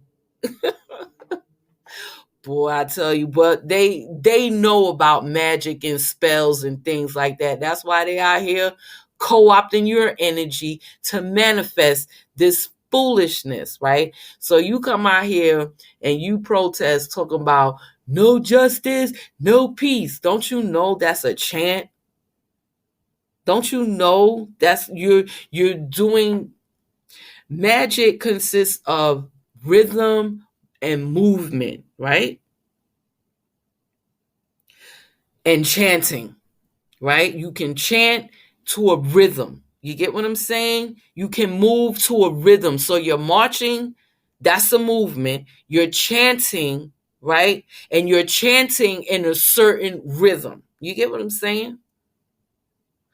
Boy, I tell you, but they know about magic and spells and things like that. That's why they out here co-opting your energy to manifest this foolishness, right? So you come out here and you protest talking about no justice, no peace. Don't you know that's a chant? Don't you know that's you're doing magic consists of rhythm, and movement, right? And chanting, right? You can chant to a rhythm. You get what I'm saying? You can move to a rhythm. So you're marching, that's a movement. You're chanting, right? And you're chanting in a certain rhythm. You get what I'm saying?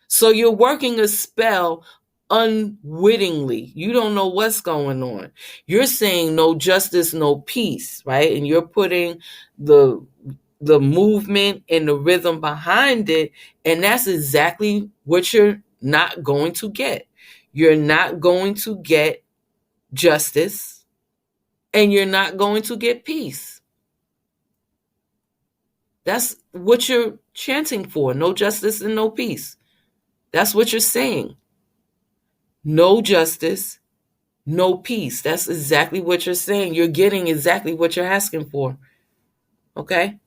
So you're working a spell unwittingly. You don't know what's going on. You're saying no justice, no peace, right? And you're putting the movement and the rhythm behind it, and that's exactly what you're not going to get. You're not going to get justice, and you're not going to get peace. That's what you're chanting for. No justice and no peace. That's what you're saying. No justice, no peace. That's exactly what you're saying. You're getting exactly what you're asking for. Okay?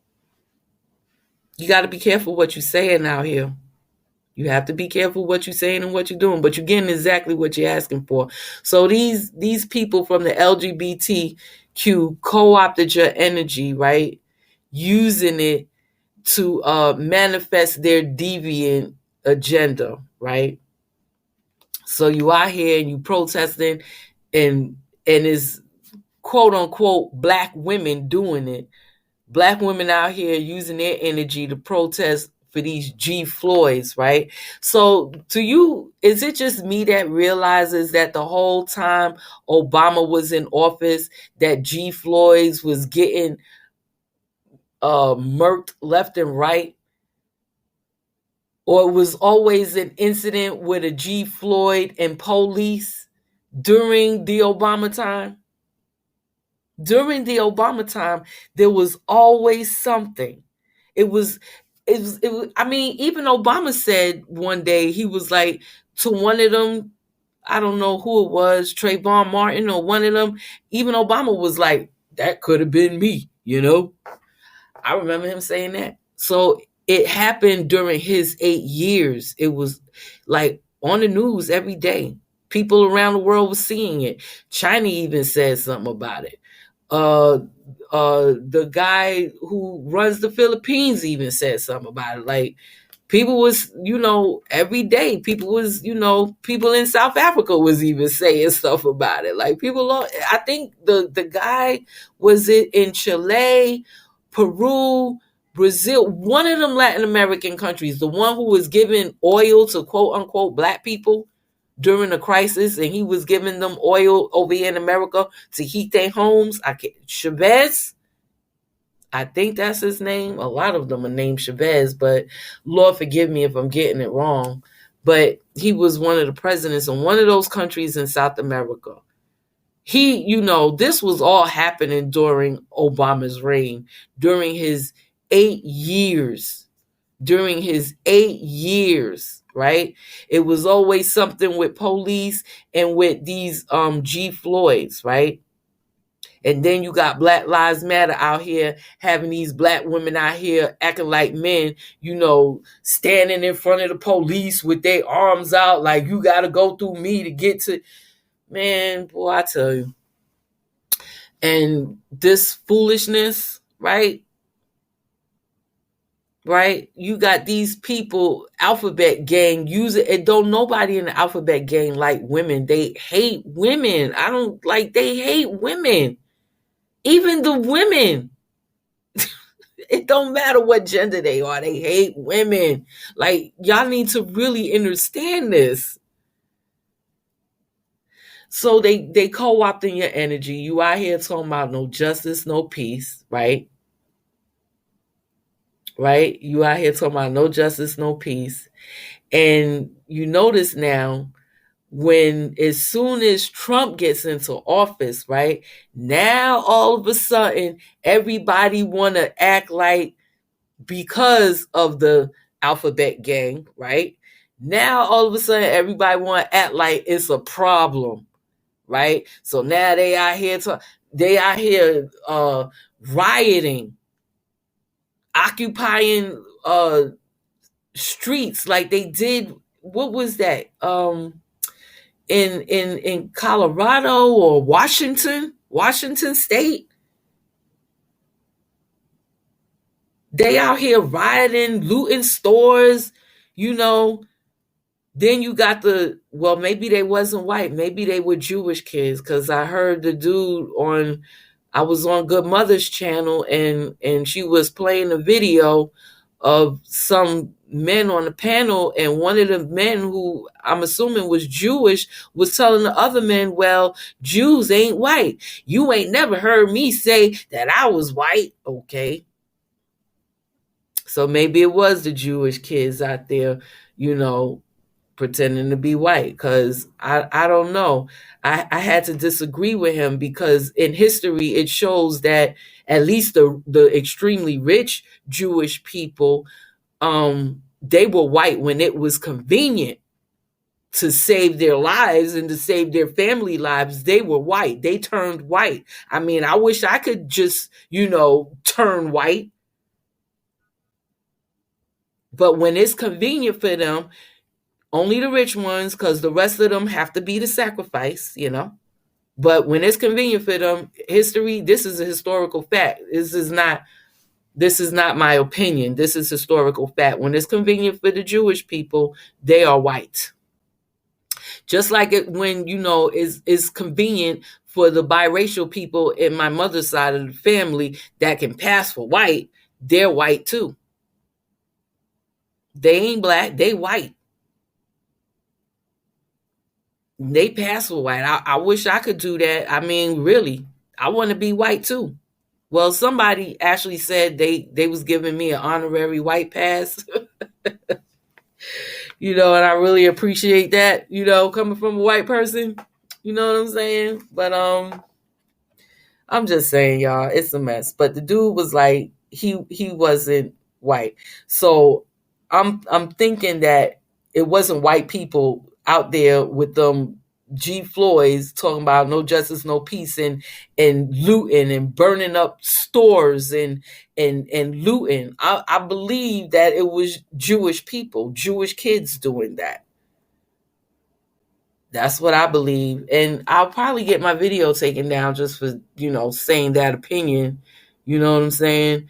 You got to be careful what you're saying out here. You have to be careful what you're saying and what you're doing, but you're getting exactly what you're asking for. So these people from the LGBTQ co-opted your energy, right? Using it to manifest their deviant agenda, right? So you out here and you protesting, and it's quote unquote black women doing it. Black women out here using their energy to protest for these G Floyds, right? So to you, is it just me that realizes that the whole time Obama was in office, that G Floyds was getting murked left and right? Or it was always an incident with a G Floyd and police during the Obama time? During the Obama time, there was always something. It was, I mean, even Obama said one day, he was like, to one of them, I don't know who it was, Trayvon Martin or one of them, even Obama was like, that could have been me, you know? I remember him saying that. So it happened during his 8 years. It was like on the news every day. People around the world were seeing it. China even said something about it. uh the guy who runs the Philippines even said something about it. Like, people was, every day people was, people in South Africa was even saying stuff about it. Like, I think the guy, was it in Chile, Peru, Brazil, one of them Latin American countries, the one who was giving oil to quote unquote black people during the crisis, and he was giving them oil over here in America to heat their homes. Chavez, I think that's his name. A lot of them are named Chavez, but Lord forgive me if I'm getting it wrong. But he was one of the presidents in one of those countries in South America. This was all happening during Obama's reign, during his 8 years. During his 8 years, right? It was always something with police and with these G Floyds, right? And then you got Black Lives Matter out here, having these black women out here acting like men, standing in front of the police with their arms out, like, you got to go through me to get to. Man, boy, I tell you. And this foolishness, right? Right? You got these people, alphabet gang, use it. And don't nobody in the alphabet gang like women. They hate women. They hate women. Even the women. It don't matter what gender they are. They hate women. Like, y'all need to really understand this. So they co-opting your energy. You out here talking about no justice, no peace, right? Right? You out here talking about no justice, no peace. And you notice now, as soon as Trump gets into office, right? Now all of a sudden everybody want to act like, because of the alphabet gang, right? Now all of a sudden everybody want to act like it's a problem, right? So now they out here rioting, occupying streets like they did. What was that? In Colorado or Washington State. They out here rioting, looting stores, you know. Then you got well, maybe they wasn't white. Maybe they were Jewish kids. Cause I heard the dude I was on Good Mother's channel, and she was playing a video of some men on the panel, and one of the men, who I'm assuming was Jewish, was telling the other men, well, Jews ain't white. You ain't never heard me say that I was white. Okay. So maybe it was the Jewish kids out there, you know, pretending to be white, because I don't know. I had to disagree with him, because in history it shows that at least the extremely rich Jewish people, they were white when it was convenient to save their lives and to save their family lives. They were white. They turned white. I mean, I wish I could just, turn white. But when it's convenient for them, only the rich ones, because the rest of them have to be the sacrifice. But when it's convenient for them, history, this is a historical fact. This is not my opinion. This is historical fact. When it's convenient for the Jewish people, they are white. Just like it when, is convenient for the biracial people in my mother's side of the family that can pass for white, they're white too. They ain't black, they white. They pass for white. I wish I could do that. I mean, really, I want to be white too. Well, somebody actually said they was giving me an honorary white pass. And I really appreciate that, coming from a white person. You know what I'm saying? But I'm just saying, y'all, it's a mess. But the dude was like, he wasn't white. So I'm thinking that it wasn't white people out there with them G Floyds talking about no justice, no peace, and looting and burning up stores and looting. I believe that it was Jewish people, Jewish kids doing that. That's what I believe. And I'll probably get my video taken down just for, saying that opinion. You know what I'm saying?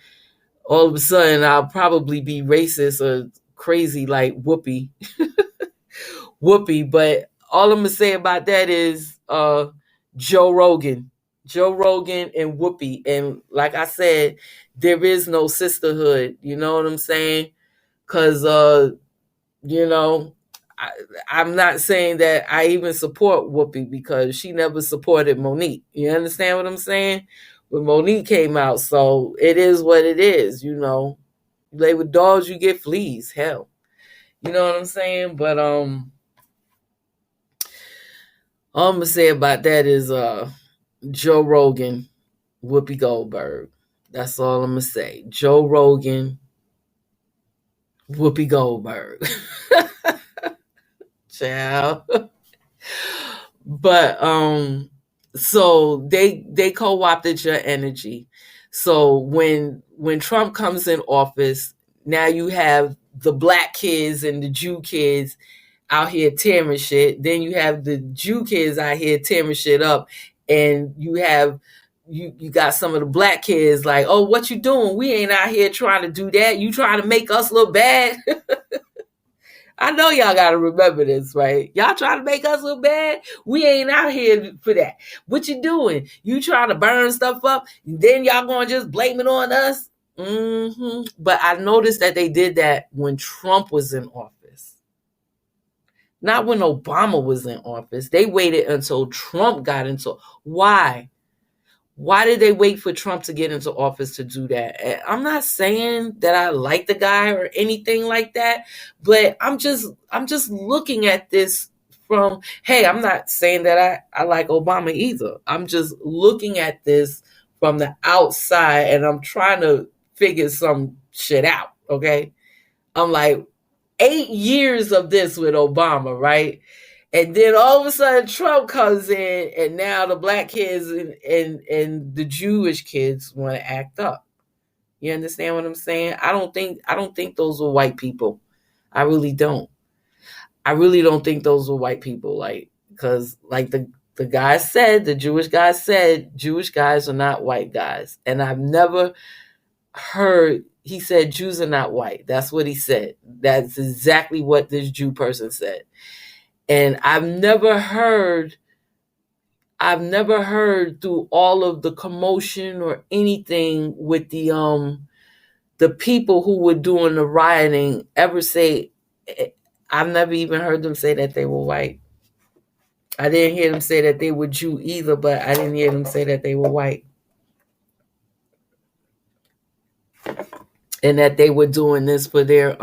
All of a sudden, I'll probably be racist or crazy like Whoopi. Whoopi. But all I'm going to say about that is Joe Rogan. Joe Rogan and Whoopi. And like I said, there is no sisterhood. You know what I'm saying? Because, I'm not saying that I even support Whoopi, because she never supported Monique. You understand what I'm saying? When Monique came out, so it is what it is. You lay with dogs, you get fleas. Hell, you know what I'm saying? But all I'm gonna say about that is Joe Rogan, Whoopi Goldberg. That's all I'm gonna say. Joe Rogan, Whoopi Goldberg. Ciao. But so they co-opted your energy. So when Trump comes in office, now you have the black kids and the Jew kids out here tearing shit. Then you have the Jew kids out here tearing shit up, and you got some of the black kids like, oh, what you doing? We ain't out here trying to do that. You trying to make us look bad? I know y'all got to remember this, right? Y'all trying to make us look bad? We ain't out here for that. What you doing? You trying to burn stuff up? Then y'all going to just blame it on us? But I noticed that they did that when Trump was in office. Not when Obama was in office. They waited until Trump got into. Why? Why did they wait for Trump to get into office to do that? I'm not saying that I like the guy or anything like that, but I'm just looking at this from, hey, I'm not saying that I like Obama either. I'm just looking at this from the outside, and I'm trying to figure some shit out, okay? I'm like, 8 years of this with Obama, right? And then all of a sudden Trump comes in, and now the black kids and the Jewish kids want to act up. You understand what I'm saying? I don't think those were white people. I really don't. I really don't think those were white people. Like, because like the guy said, the Jewish guy said, Jewish guys are not white guys. And I've never heard, he said Jews are not white. That's what he said. That's exactly what this Jew person said. And I've never heard through all of the commotion or anything with the people who were doing the rioting ever say, I've never even heard them say that they were white. I didn't hear them say that they were Jew either, but I didn't hear them say that they were white. And that they were doing this for their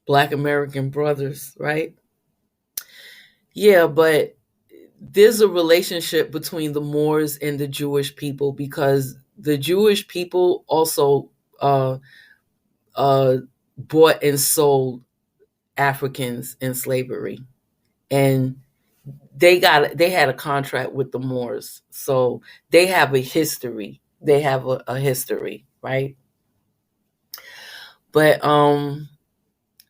Black American brothers, right? Yeah, but there's a relationship between the Moors and the Jewish people, because the Jewish people also bought and sold Africans in slavery, and they had a contract with the Moors, so they have a history. They have a history, right? But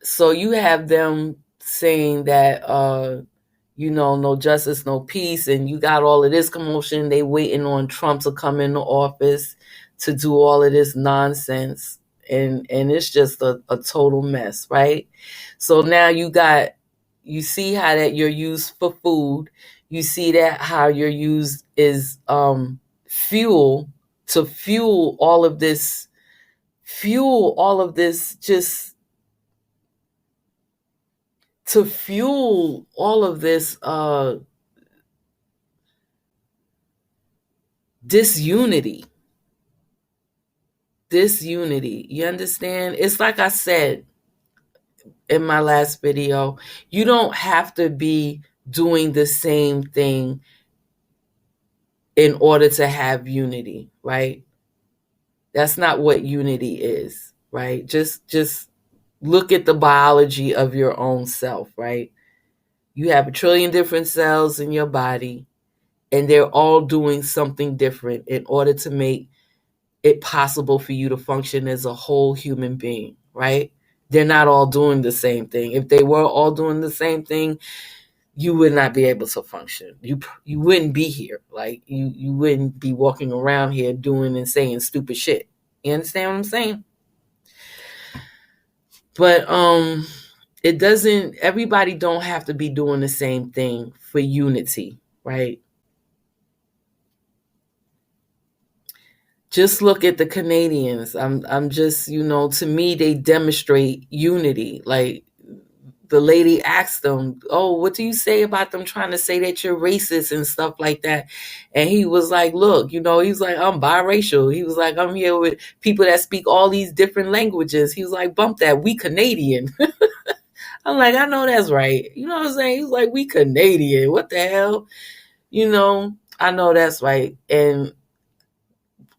so you have them saying that no justice, no peace, and you got all of this commotion. They waiting on Trump to come into office to do all of this nonsense, and it's just a total mess, right? So now you see how that you're used for food. You see that how you're used is fuel to fuel all of this, just to fuel all of this disunity. You understand? It's like I said in my last video, you don't have to be doing the same thing in order to have unity, right? That's not what unity is, right? Just look at the biology of your own self, right? You have 1 trillion different cells in your body, and they're all doing something different in order to make it possible for you to function as a whole human being, right? They're not all doing the same thing. If they were all doing the same thing, you would not be able to function. You wouldn't be here. Like you wouldn't be walking around here doing and saying stupid shit. You understand what I'm saying? But it doesn't, everybody don't have to be doing the same thing for unity, right? Just look at the Canadians. I'm just, to me, they demonstrate unity. Like the lady asked them, "Oh, what do you say about them trying to say that you're racist and stuff like that?" And he was like, "Look, he's like, I'm biracial." He was like, "I'm here with people that speak all these different languages." He was like, "Bump that, we Canadian." I'm like, I know that's right. You know what I'm saying? He's like, "We Canadian. What the hell?" I know that's right. And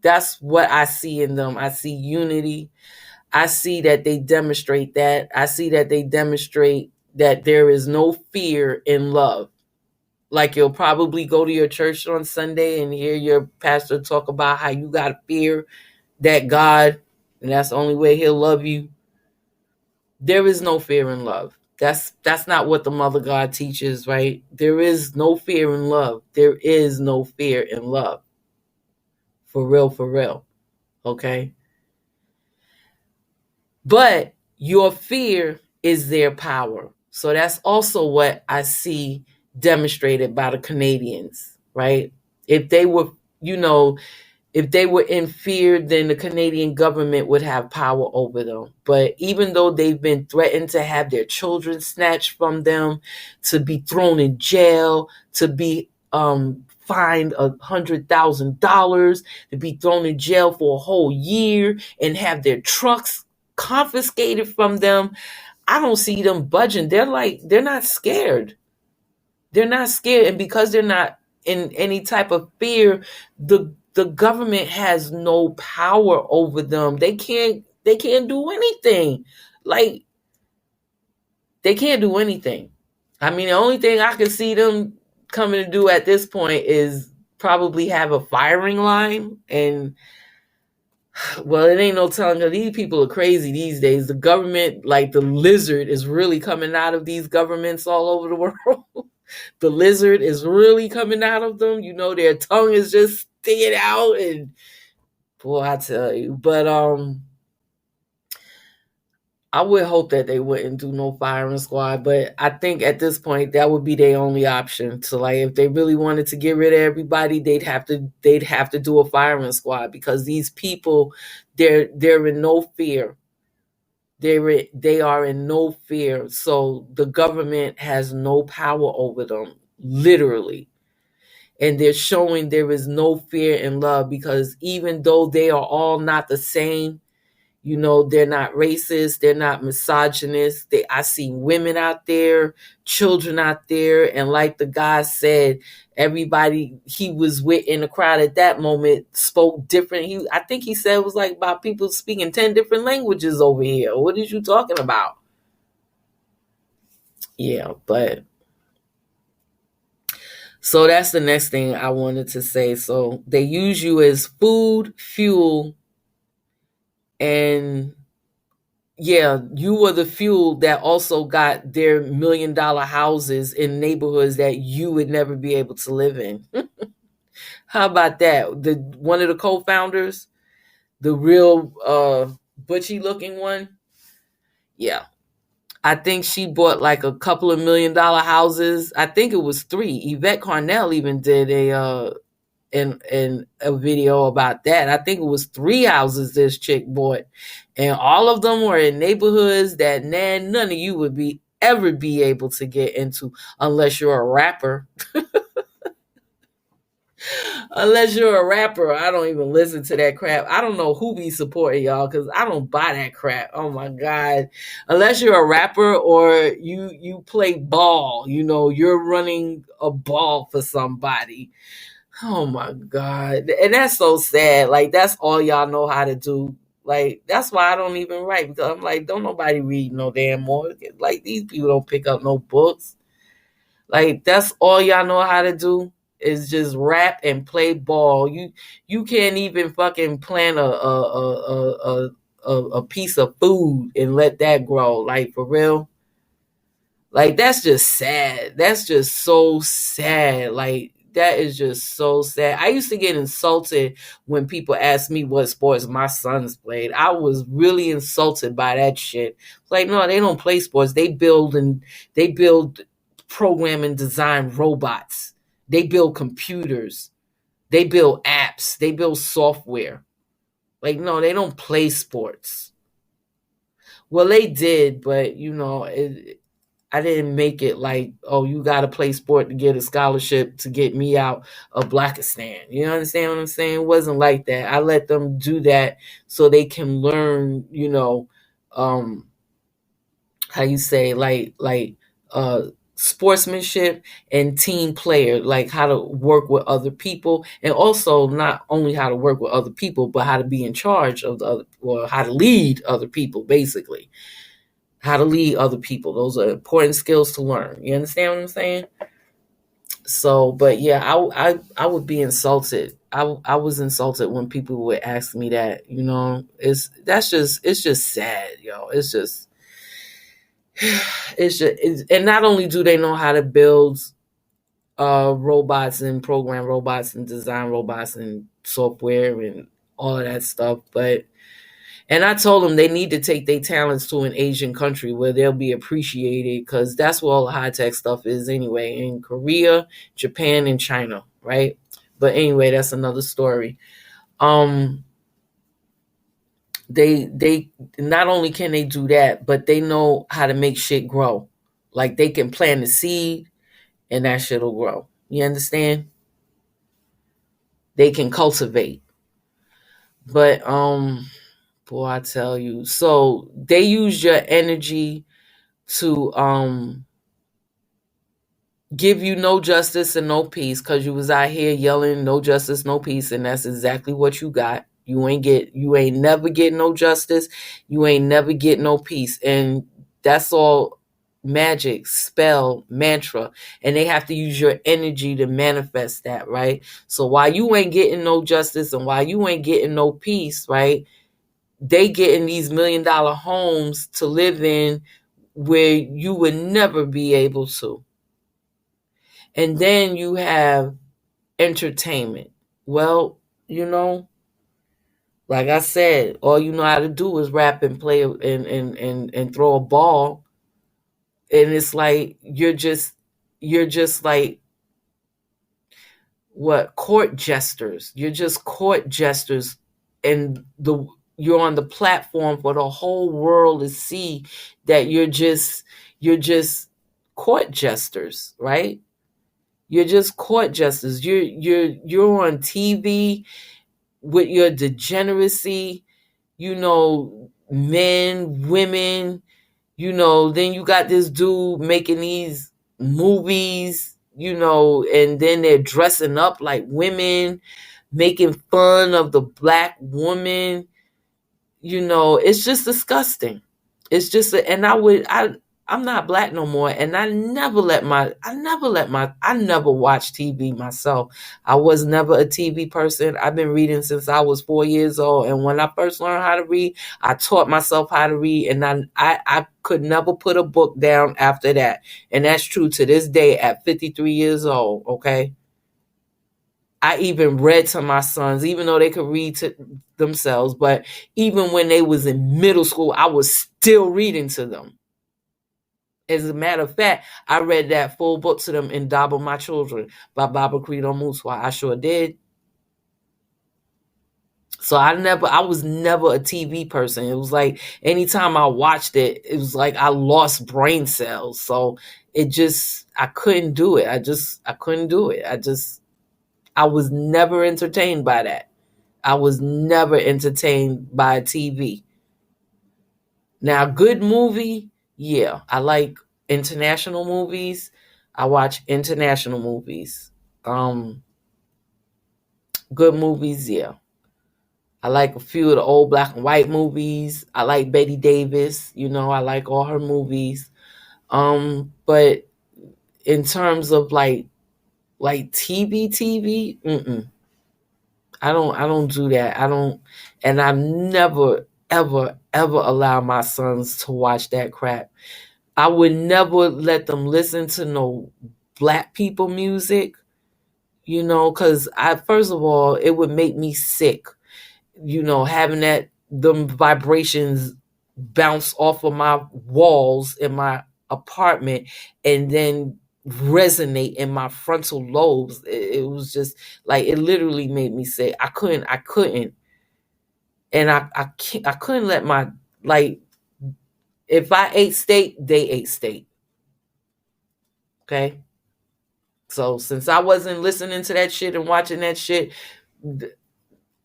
that's what I see in them. I see unity. I see that they demonstrate that. I see that they demonstrate that there is no fear in love. Like you'll probably go to your church on Sunday and hear your pastor talk about how you got to fear that God, and that's the only way he'll love you. There is no fear in love. That's not what the Mother God teaches, right? There is no fear in love. There is no fear in love. For real. Okay? But your fear is their power. So that's also what I see demonstrated by the Canadians, right? If they were, if they were in fear, then the Canadian government would have power over them. But even though they've been threatened to have their children snatched from them, to be thrown in jail, to be fined $100,000, to be thrown in jail for a whole year, and have their trucks confiscated from them, I don't see them budging. They're not scared. They're not scared. And because they're not in any type of fear, the government has no power over them. They can't do anything. Like, they can't do anything. I mean, the only thing I can see them coming to do at this point is probably have a firing line. And well, it ain't no telling, because these people are crazy these days. The government, like the lizard, is really coming out of these governments all over the world. the lizard is really coming out of them. Their tongue is just sticking out, and boy, I tell you. But I would hope that they wouldn't do no firing squad, but I think at this point that would be their only option. So like if they really wanted to get rid of everybody, they'd have to do a firing squad, because these people, they're in no fear. They are in no fear. So the government has no power over them, literally. And they're showing there is no fear and love, because even though they are all not the same, they're not racist, they're not misogynist. I see women out there, children out there, and like the guy said, everybody he was with in the crowd at that moment spoke different. I think he said it was like about people speaking 10 different languages over here. What are you talking about? Yeah, but so that's the next thing I wanted to say. So they use you as food, fuel, and yeah, you were the fuel that also got their $1 million houses in neighborhoods that you would never be able to live in. How about that? One of the co-founders, the real butchy looking one. Yeah. I think she bought like a couple of $1 million houses. I think it was 3. Yvette Carnell even did in a video about that. I think it was 3 houses this chick bought, and all of them were in neighborhoods that none of you would ever be able to get into unless you're a rapper. Unless you're a rapper. I don't even listen to that crap. I don't know who be supporting y'all, because I don't buy that crap. Oh my God. Unless you're a rapper or you play ball, you're running a ball for somebody. Oh my God. And that's so sad. Like, that's all y'all know how to do. Like, that's why I don't even write, because I'm like, don't nobody read no damn more. Like, these people don't pick up no books. Like, that's all y'all know how to do is just rap and play ball. You can't even fucking plant a piece of food and let that grow. Like, for real. Like, that's just sad. That's just so sad. Like, that is just so sad. I used to get insulted when people asked me what sports my sons played. I was really insulted by that shit. Like, no, they don't play sports. They build program and design robots. They build computers. They build apps. They build software. Like, no, they don't play sports. Well, they did, but I didn't make it like, oh, you got to play sport to get a scholarship to get me out of Blackistan. You understand what I'm saying? It wasn't like that. I let them do that so they can learn, how you say, sportsmanship and team player, like how to work with other people, and also not only how to work with other people, but how to be in charge of the other, or how to lead other people, basically. How to lead other people. Those are important skills to learn. You understand what I'm saying? So, but yeah, I would be insulted. I was insulted when people would ask me that. It's just sad, yo. And not only do they know how to build robots and program robots and design robots and software and all of that stuff, and I told them they need to take their talents to an Asian country where they'll be appreciated, because that's where all the high-tech stuff is anyway, in Korea, Japan, and China, right? But anyway, that's another story. They not only can they do that, but they know how to make shit grow. Like, they can plant a seed and that shit will grow. You understand? They can cultivate. But boy, I tell you. So they use your energy to give you no justice and no peace, because you was out here yelling no justice, no peace, and that's exactly what you got. You ain't never get no justice, you ain't never get no peace. And that's all magic, spell, mantra. And they have to use your energy to manifest that, right? So while you ain't getting no justice and while you ain't getting no peace, right? They getting these $1 million homes to live in where you would never be able to. And then you have entertainment. Well, like I said, all you know how to do is rap and play and throw a ball. And it's like you're just like what, court jesters. You're just court jesters, and you're on the platform for the whole world to see that you're just court jesters, right? You're just court jesters. You're on TV with your degeneracy, men, women, then you got this dude making these movies, and then they're dressing up like women, making fun of the black woman. It's just disgusting. It's just, and I'm not black no more, and I never watched TV myself. I was never a TV person. I've been reading since I was 4 years old, and when I first learned how to read, I taught myself how to read, and I could never put a book down after that, and that's true to this day at 53 years old. Okay. I even read to my sons, even though they could read to themselves. But even when they was in middle school, I was still reading to them. As a matter of fact, I read that full book to them in Double My Children by Baba Credo Muswa. I sure did. So I was never a TV person. It was like anytime I watched it, it was like I lost brain cells. So I couldn't do it. I couldn't do it. I was never entertained by that. I was never entertained by TV. Now, good movie, yeah. I like international movies. I watch international movies. Good movies, yeah. I like a few of the old black and white movies. I like Betty Davis. I like all her movies. But in terms of like TV, I don't do that. And I've never, ever, ever allowed my sons to watch that crap. I would never let them listen to no black people music, because first of all, it would make me sick, having them vibrations bounce off of my walls in my apartment and then resonate in my frontal lobes. It was just like, it literally made me say I couldn't, and I couldn't let my, like, if I ate steak, they ate steak. Okay. So since I wasn't listening to that shit and watching that shit,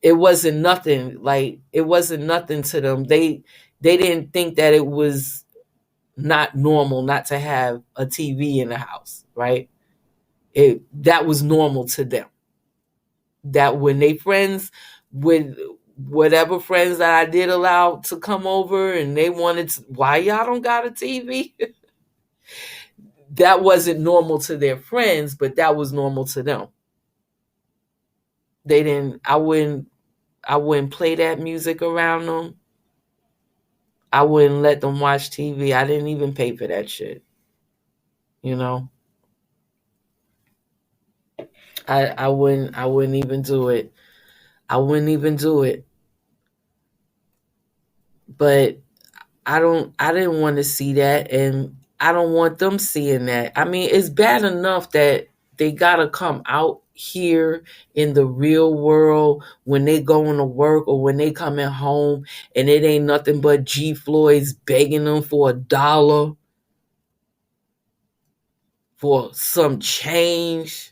it wasn't nothing. Like, it wasn't nothing to them. They didn't think that it was not normal not to have a TV in the house, right? That was normal to them. That when they friends with whatever friends that I did allow to come over and they wanted to, why y'all don't got a TV? That wasn't normal to their friends, but that was normal to them. They didn't, I wouldn't play that music around them. I wouldn't let them watch TV. I didn't even pay for that shit. I wouldn't even do it. I wouldn't even do it. But I didn't want to see that, and I don't want them seeing that. I mean, it's bad enough that they gotta come out here in the real world when they going to work or when they coming home, and it ain't nothing but G Floyd's begging them for $1 for some change.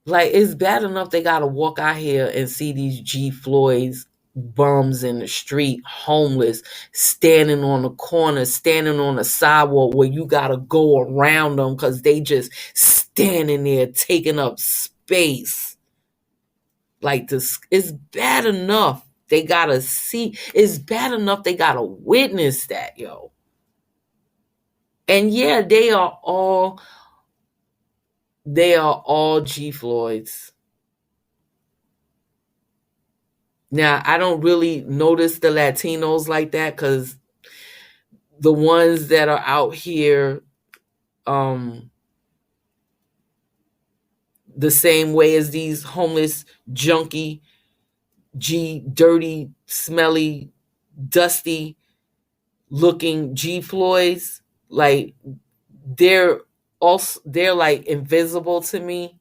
Like, it's bad enough they gotta walk out here and see these G Floyd's bums in the street, homeless, standing on the corner, standing on the sidewalk where you gotta go around them because they just standing there taking up space. Like, this, it's bad enough they gotta see. It's bad enough they gotta witness that, yo. And yeah, they are all G Floyds. Now, I don't really notice the Latinos like that because the ones that are out here, the same way as these homeless, junky, dirty, smelly, dusty looking G Floyds. Like, they're like invisible to me,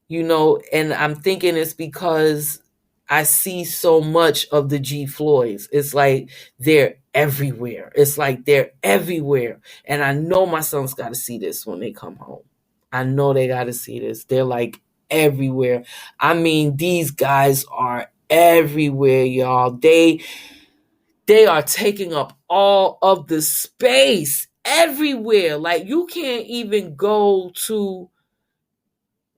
and I'm thinking it's because I see so much of the G Floyds. It's like they're everywhere. It's like they're everywhere. And I know my sons got to see this when they come home. I know they got to see this. They're like everywhere. I mean, these guys are everywhere, y'all. They are taking up all of the space everywhere. Like, you can't even go to,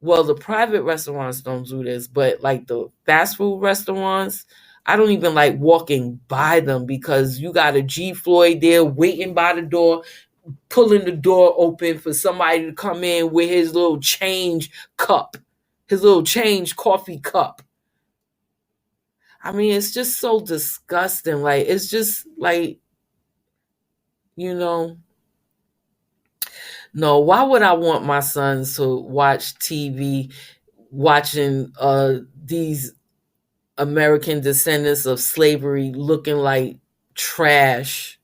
well, the private restaurants don't do this, but like the fast food restaurants, I don't even like walking by them because you got a G Floyd there waiting by the door, pulling the door open for somebody to come in with his little change cup, his little change coffee cup. I mean, it's just so disgusting. Like, it's just like, no, why would I want my sons to watch TV watching these American descendants of slavery looking like trash,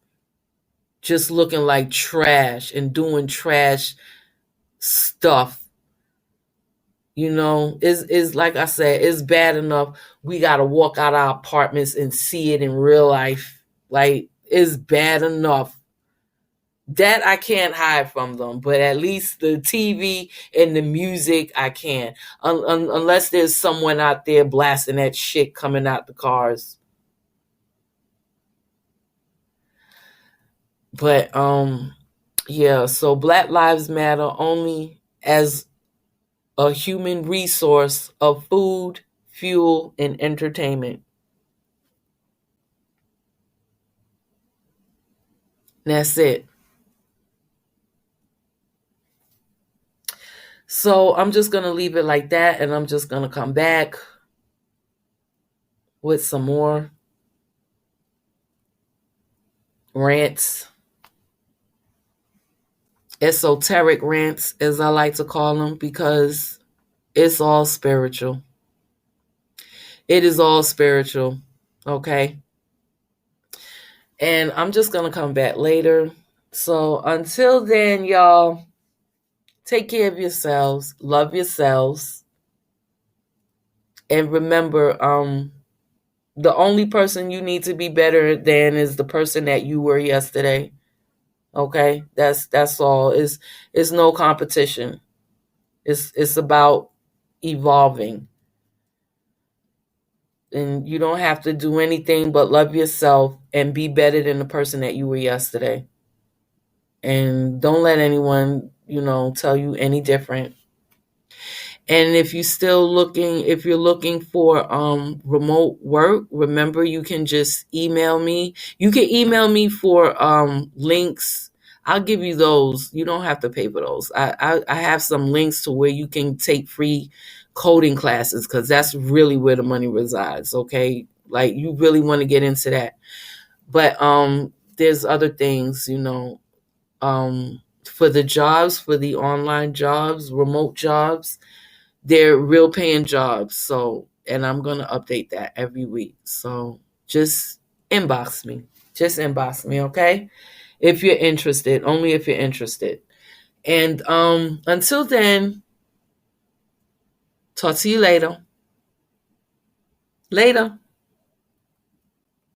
just looking like trash and doing trash stuff? Is like I said, it's bad enough we gotta walk out our apartments and see it in real life. Like, it's bad enough that I can't hide from them, but at least the TV and the music I can, unless there's someone out there blasting that shit coming out the cars. But yeah, so Black Lives Matter only as a human resource of food, fuel, and entertainment. That's it. So I'm just going to leave it like that, and I'm just going to come back with some more rants, esoteric rants, as I like to call them, because it's all spiritual. It is all spiritual, okay? And I'm just going to come back later. So until then, y'all, take care of yourselves, love yourselves, and remember, the only person you need to be better than is the person that you were yesterday. Okay? That's all. It's no competition. It's about evolving. And you don't have to do anything but love yourself and be better than the person that you were yesterday. And don't let anyone, tell you any different. And if you're looking for remote work, remember, you can just email me. You can email me for links. I'll give you those. You don't have to pay for those. I have some links to where you can take free coding classes, because that's really where the money resides. Okay, like, you really want to get into that. But there's other things, for the jobs, for the online jobs, remote jobs. They're real paying jobs. So, and I'm going to update that every week. So just inbox me. Just inbox me, okay? If you're interested, only if you're interested. And until then, talk to you later. Later.